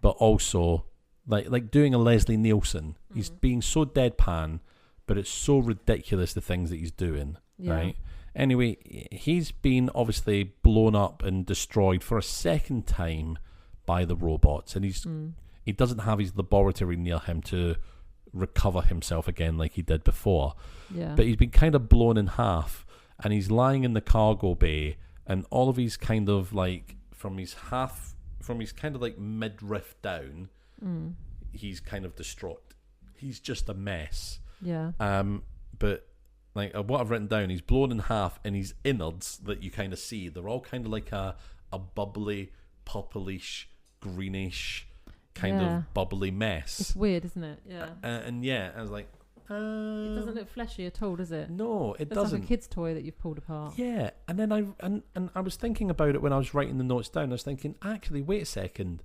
but also like doing a Leslie Nielsen. He's being so deadpan, but it's so ridiculous the things that he's doing, right? Anyway, he's been obviously blown up and destroyed for a second time by the robots, and he doesn't have his laboratory near him to recover himself again like he did before. Yeah. But he's been kind of blown in half, and he's lying in the cargo bay, and all of his kind of like from his kind of like midriff down, he's kind of distraught. He's just a mess. Yeah. But like what I've written down, he's blown in half, and his innards that you kind of see, they're all kind of like a bubbly, purplish, greenish, kind of bubbly mess. It's weird, isn't it? Yeah. And I was like, it doesn't look fleshy at all, does it? No, it doesn't. It's like a kid's toy that you've pulled apart. Yeah, and then I was thinking about it when I was writing the notes down. I was thinking, actually, wait a second.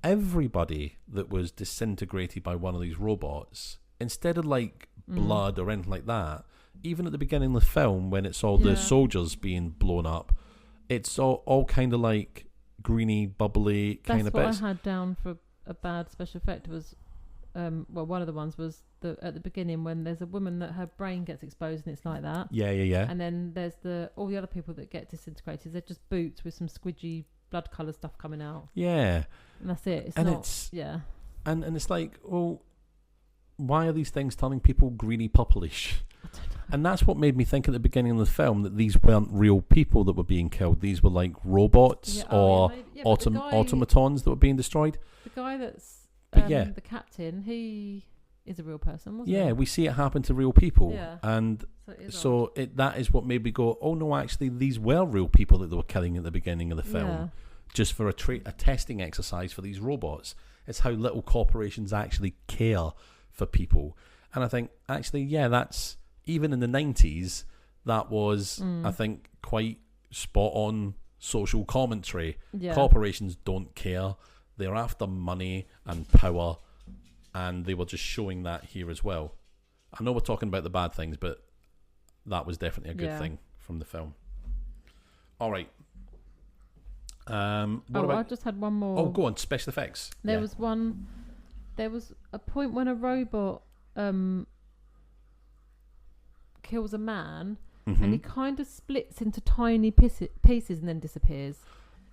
Everybody that was disintegrated by one of these robots, instead of like blood or anything like that, even at the beginning of the film when it's all the soldiers being blown up, it's all kind of like greeny, bubbly kind of bits. That's what I had down for a bad special effect was, one of the ones was at the beginning when there's a woman that her brain gets exposed and it's like that. Yeah. And then there's all the other people that get disintegrated. They're just boots with some squidgy blood colour stuff coming out. Yeah. And that's it. And it's like, well, why are these things turning people greeny, purplish? And that's what made me think at the beginning of the film that these weren't real people that were being killed. These were like robots automatons that were being destroyed. The guy that's the captain, he is a real person, wasn't he? Yeah, we see it happen to real people. Yeah. And so that is what made me go, oh no, actually these were real people that they were killing at the beginning of the film, just for a testing exercise for these robots. It's how little corporations actually care for people. And I think, actually, that's... Even in the 90s, that was, I think, quite spot-on social commentary. Yeah. Corporations don't care. They're after money and power, and they were just showing that here as well. I know we're talking about the bad things, but that was definitely a good thing from the film. All right. I just had one more. Oh, go on. Special effects. There was a point when a robot... kills a man, and he kind of splits into tiny pieces and then disappears.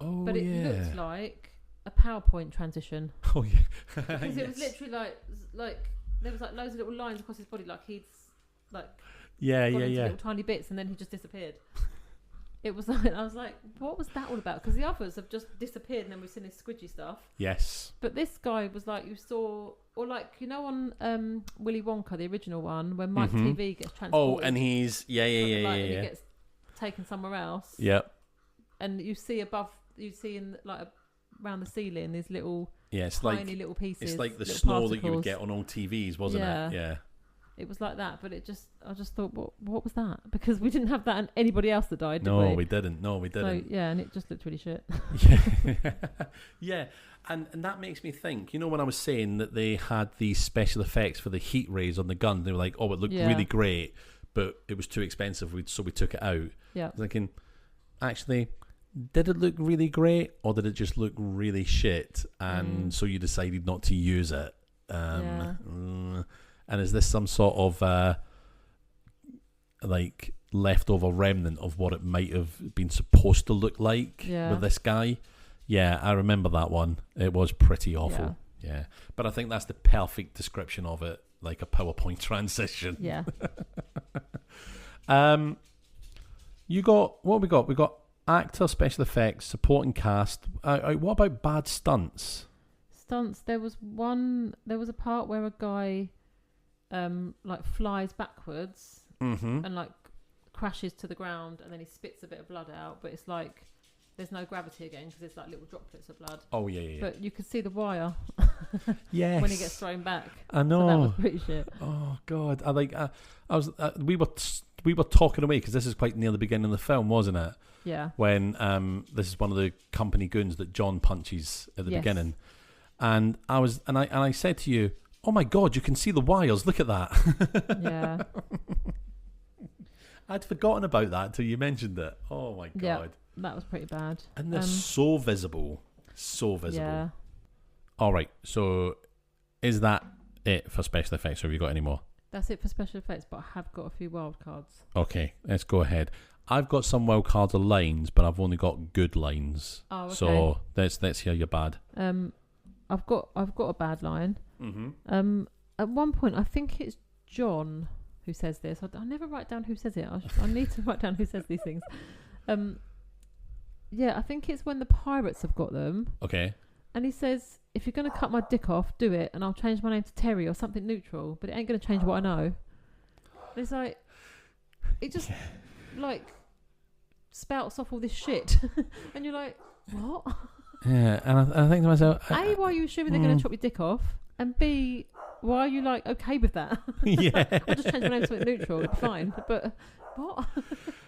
Oh, but it looked like a PowerPoint transition. Oh yeah, because it was literally like there was like loads of little lines across his body, like he'd like little tiny bits, and then he just disappeared. It was like, I was like, what was that all about? Because the others have just disappeared, and then we've seen this squidgy stuff. Yes. But this guy was like, you saw, or like, you know, on Willy Wonka, the original one, when Mike TV gets transported. Oh, and he's and he gets taken somewhere else. Yep. And you see in like around the ceiling these little tiny little pieces. It's like the snow that you would get on old TVs, wasn't it? Yeah. It was like that, but I just thought, what was that? Because we didn't have that in anybody else that died, did we? No, we didn't. So, and it just looked really shit. Yeah, and that makes me think, you know, when I was saying that they had these special effects for the heat rays on the gun, they were like, oh, it looked really great, but it was too expensive, so we took it out. Yeah. I was thinking, actually, did it look really great, or did it just look really shit, and so you decided not to use it? And is this some sort of like leftover remnant of what it might have been supposed to look like with this guy? Yeah, I remember that one. It was pretty awful. Yeah. But I think that's the perfect description of it, like a PowerPoint transition. Yeah. You got, what have we got? We got actor, special effects, supporting cast. What about bad stunts? There was a part where a guy like flies backwards and like crashes to the ground, and then he spits a bit of blood out, but it's like there's no gravity again because it's like little droplets of blood. Oh yeah. But you could see the wire Yes. When he gets thrown back. I know. So that was pretty shit. Oh God! We were talking away because this is quite near the beginning of the film, wasn't it? Yeah. When this is one of the company goons that John punches at the beginning, and I said to you, "Oh my God, you can see the wires. Look at that." Yeah. I'd forgotten about that till you mentioned it. Oh my God. Yeah, that was pretty bad. And they're so visible. So visible. Yeah. All right. So is that it for special effects, or have you got any more? That's it for special effects, but I have got a few wild cards. Okay, let's go ahead. I've got some wild cards of lines, but I've only got good lines. Oh, okay. So let's hear your bad. I've got a bad line. Mm-hmm. At one point, I think it's John who says this. I never write down who says it. I need to write down who says these things. Yeah, I think it's when the pirates have got them. Okay. And he says, if you're going to cut my dick off, do it, and I'll change my name to Terry or something neutral, but it ain't going to change what I know. And it's like, it just, like, spouts off all this shit. And you're like, what? Yeah, and I think to myself... A, why are you assuming they're going to chop your dick off? And B, why are you, like, okay with that? Yeah. I'll just change my name to something neutral, it'll be fine. But, what?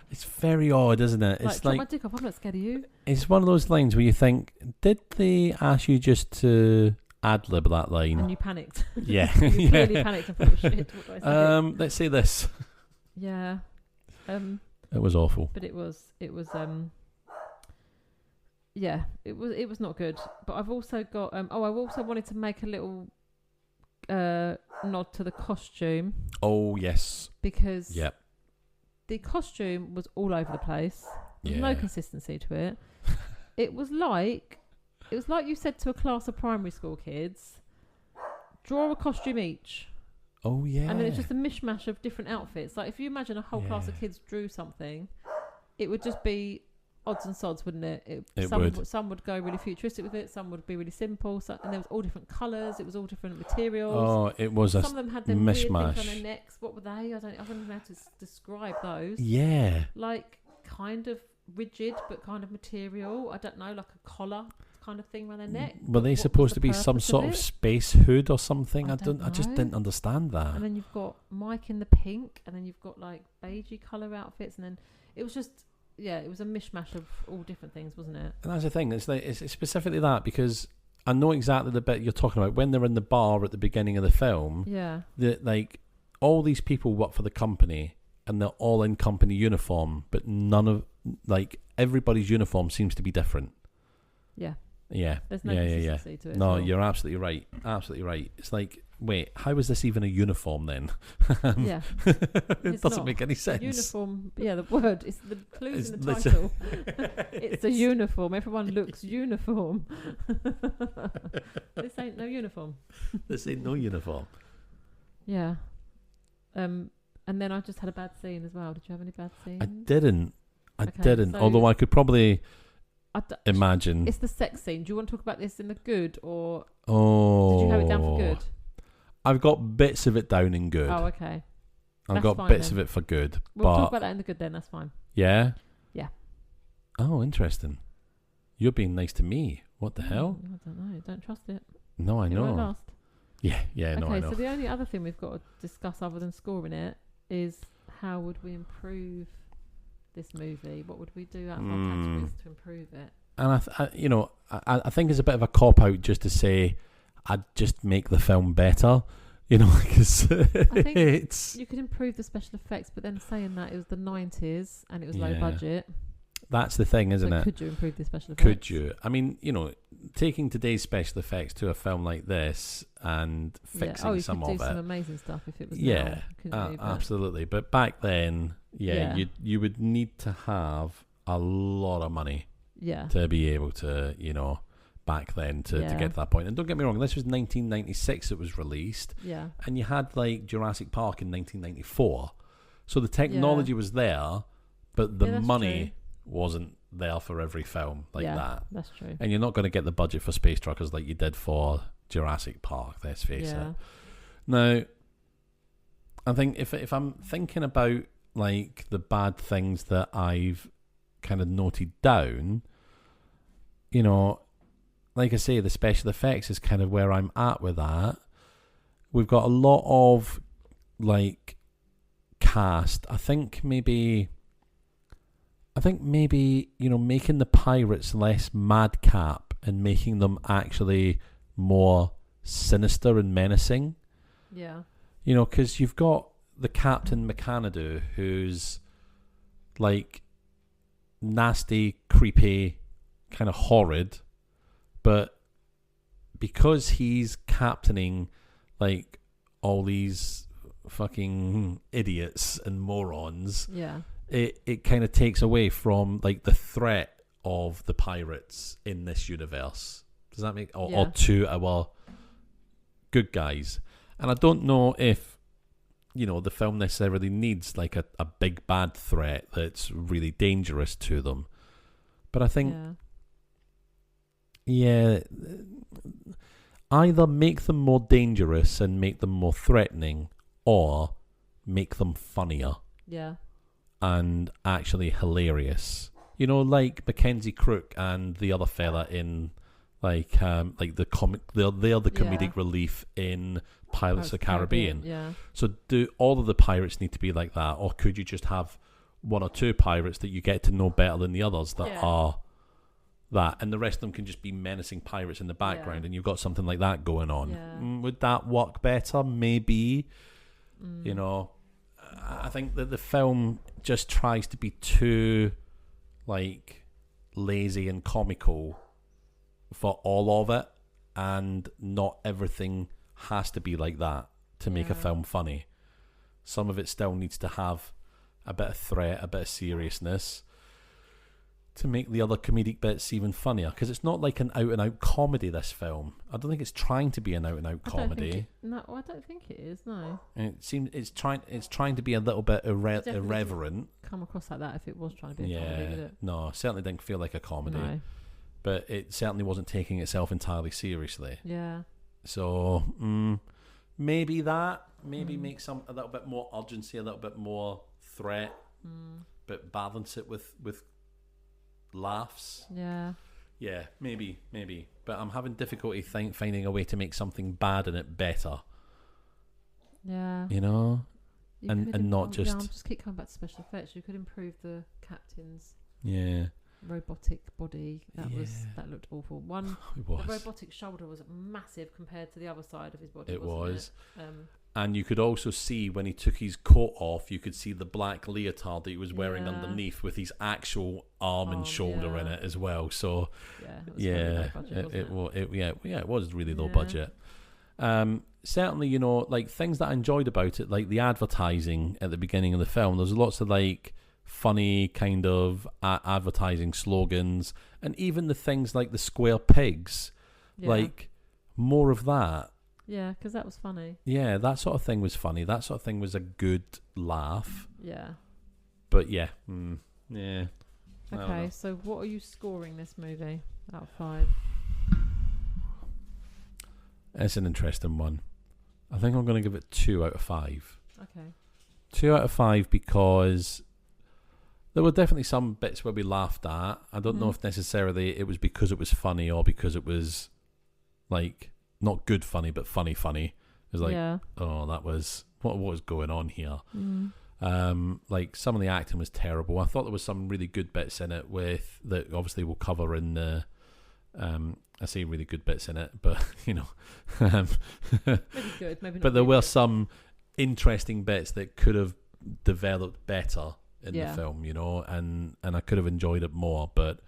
It's very odd, isn't it? It's chop my dick off, I'm not scared of you. It's one of those lines where you think, did they ask you just to ad-lib that line? And you panicked. Yeah. You clearly panicked and thought, shit, what do I say? Let's say this. Yeah. It was awful. But it was yeah, it was not good. But I've also got I also wanted to make a little nod to the costume. Oh yes. Because yep. The costume was all over the place. There's no consistency to it. It was like you said to a class of primary school kids, draw a costume each. Oh yeah. And then it's just a mishmash of different outfits. Like if you imagine a whole class of kids drew something, it would just be odds and sods, wouldn't it? Some would go really futuristic with it. Some would be really simple. And there was all different colours. It was all different materials. Oh, it was some of them had them mishmash. Weird things on their necks. What were they? I don't know how to describe those. Yeah. Like kind of rigid, but kind of material. I don't know, like a collar kind of thing around their neck. Were they supposed to be some sort of space hood or something? I just didn't understand that. And then you've got Mike in the pink, and then you've got like beigey colour outfits, and then it was just. Yeah, it was a mishmash of all different things, wasn't it? And that's the thing. It's like it's specifically that because I know exactly the bit you're talking about when they're in the bar at the beginning of the film. Yeah, that like all these people work for the company and they're all in company uniform, but none of like everybody's uniform seems to be different. Yeah. Yeah. There's no consistency to it. No, you're absolutely right. Absolutely right. It's like, wait, how is this even a uniform then? Yeah. It doesn't make any sense. Uniform, yeah, the word, it's the clues in the title. It's a uniform. Everyone looks uniform. This ain't no uniform. This ain't no uniform. Yeah. And then I just had a bad scene as well. Did you have any bad scenes? I didn't. So although I could probably... imagine. It's the sex scene. Do you want to talk about this in the good or... Oh. Did you have it down for good? I've got bits of it down in good. Oh, okay. I've got bits of it for good. We'll talk about that in the good then. That's fine. Yeah? Yeah. Oh, interesting. You're being nice to me. What the hell? I don't know. Don't trust it. No, I know. It won't last. Yeah, no, I know. Okay, so the only other thing we've got to discuss other than scoring it is how would we improve this movie? What would we do out of our categories to improve it? And I think it's a bit of a cop out just to say I'd just make the film better, because I think you could improve the special effects, but then saying that it was the 90s and it was low budget. That's the thing, isn't it? Could you improve the special effects? Could you? I mean, taking today's special effects to a film like this and fixing some of it. You could do some amazing stuff if it was absolutely. But back then, you would need to have a lot of money to be able to, back then to get to that point. And don't get me wrong, this was 1996 it was released. Yeah. And you had like Jurassic Park in 1994. So the technology was there, but the money wasn't there for every film like that. That's true. And you're not going to get the budget for Space Truckers like you did for Jurassic Park, let's face it. Now, I think if I'm thinking about like the bad things that I've kind of noted down, like I say, the special effects is kind of where I'm at with that. We've got a lot of like cast. I think maybe making the pirates less madcap and making them actually more sinister and menacing. Yeah. Because you've got the Captain McCanadu, who's like nasty, creepy, kind of horrid, but because he's captaining like all these fucking idiots and morons, it kind of takes away from like the threat of the pirates in this universe. Does that make or to our good guys? And I don't know if the film necessarily needs like a big bad threat that's really dangerous to them, but I think either make them more dangerous and make them more threatening, or make them funnier. Yeah. And actually hilarious. Like Mackenzie Crook and the other fella in like the comic. They're the comedic relief in Pirates of the Caribbean. Yeah. So do all of the pirates need to be like that, or could you just have one or two pirates that you get to know better than the others that are that, and the rest of them can just be menacing pirates in the background, and you've got something like that going on? Would that work better? Maybe. I think that the film just tries to be too like lazy and comical for all of it, and not everything has to be like that to make a film funny. Some of it still needs to have a bit of threat, a bit of seriousness, to make the other comedic bits even funnier, because it's not like an out-and-out comedy, this film. I don't think it's trying to be an out-and-out comedy. I don't think it is, no. And it seems it's trying to be a little bit irreverent. Come across like that if it was trying to be a comedy, would it? No, it certainly didn't feel like a comedy. No. But it certainly wasn't taking itself entirely seriously. Yeah. So, maybe make a little bit more urgency, a little bit more threat, but balance it with laughs. Yeah, maybe. But I'm having difficulty finding a way to make something bad in it better. Yeah. And not just... I'll just keep coming back to special effects. You could improve the captain's robotic body. That looked awful. The robotic shoulder was massive compared to the other side of his body. It was. And you could also see when he took his coat off, you could see the black leotard that he was wearing underneath with his actual arm and shoulder in it as well. So it was really low budget. Certainly, like things that I enjoyed about it, like the advertising at the beginning of the film. There's lots of like funny kind of advertising slogans, and even the things like the square pigs, like more of that. Yeah, because that was funny. Yeah, that sort of thing was funny. That sort of thing was a good laugh. Yeah. But yeah. Okay, so what are you scoring this movie out of 5? It's an interesting one. I think I'm going to give it 2 out of 5. Okay. 2 out of 5 because there were definitely some bits where we laughed at. I don't know if necessarily it was because it was funny or because it was like not good funny, but funny. It was like, oh, that was what was going on here. Like some of the acting was terrible. I thought there was some really good bits in it with that obviously we'll cover in the I say really good bits in it, but maybe good, maybe not. But there were some interesting bits that could have developed better in the film, and I could have enjoyed it more, but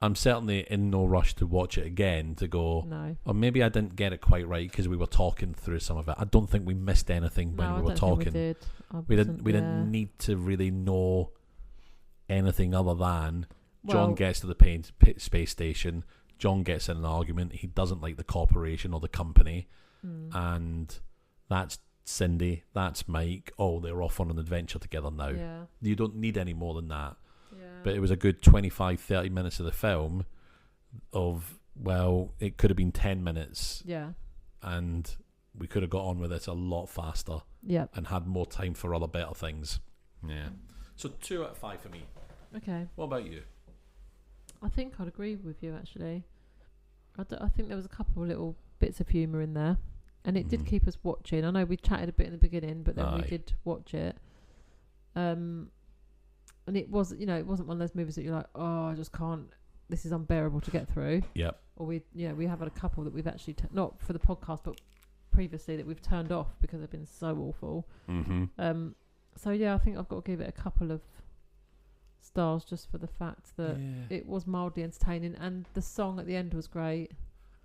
I'm certainly in no rush to watch it again to go, or maybe I didn't get it quite right because we were talking through some of it. I don't think we missed anything when we were talking. We didn't need to really know anything other than John gets to the space station, John gets in an argument, he doesn't like the corporation or the company, and that's Cindy, that's Mike, they're off on an adventure together now. You don't need any more than that. But it was a good 25-30 minutes of the film of, it could have been 10 minutes. And we could have got on with it a lot faster. And had more time for other better things. So 2 out of 5 for me. Okay. What about you? I think I'd agree with you, actually. I think there was a couple of little bits of humour in there, and it did keep us watching. I know we chatted a bit in the beginning, but then we did watch it. And it was, it wasn't one of those movies that you're like, oh, I just can't. This is unbearable to get through. Yep. Or we have had a couple that we've actually not for the podcast, but previously that we've turned off because they've been so awful. Mm-hmm. So I think I've got to give it a couple of stars just for the fact that it was mildly entertaining, and the song at the end was great.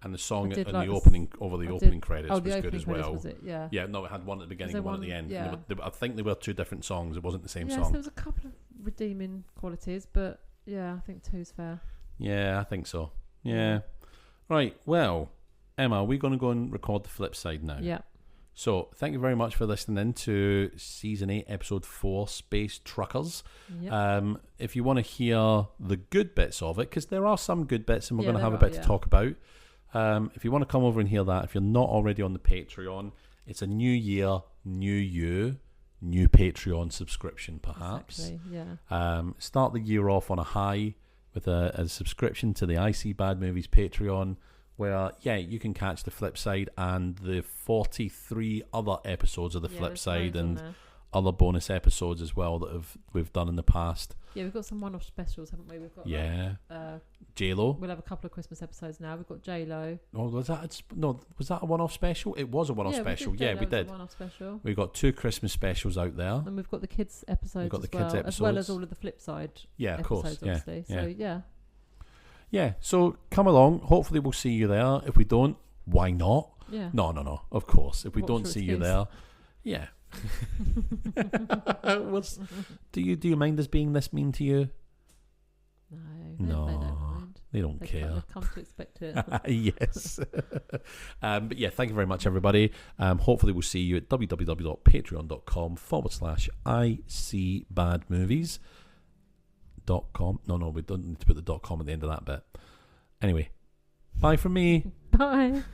And the song in the opening opening credits was good as well. Was it? Yeah. Yeah, no, it had one at the beginning and one at the end. Yeah. I think they were two different songs. It wasn't the same song. So there was a couple of redeeming qualities, but I think two's fair. Yeah, I think so. Yeah. Right, well, Emma, we're going to go and record the flip side now. Yeah. So, thank you very much for listening in to Season 8, Episode 4, Space Truckers. Yep. If you want to hear the good bits of it, because there are some good bits and we're going to have a bit to talk about. If you want to come over and hear that, if you're not already on the Patreon, it's a new year, new you, new Patreon subscription, perhaps. Exactly, yeah. Start the year off on a high with a subscription to the I See Bad Movies Patreon, where, you can catch the flip side and the 43 other episodes of the flip side and other bonus episodes as well that we've done in the past. Yeah, we've got some one-off specials, haven't we? We've got J-Lo. We'll have a couple of Christmas episodes now. We've got J-Lo. Oh, was that a one-off special? It was a one-off special. We did. One-off special. We've got 2 Christmas specials out there. And we've got the kids episodes as well as all of the flip side of course. Obviously. So, Yeah, so come along. Hopefully we'll see you there. If we don't, why not? Yeah. No. Of course. If we don't see you there, do you mind us being this mean to you? No. They don't mind. They don't care. They've come to expect it. Yes. But thank you very much, everybody. Hopefully we'll see you at www.patreon.com/ICBadMovies.com. No, we don't need to put the .com at the end of that bit. Anyway, bye from me. Bye.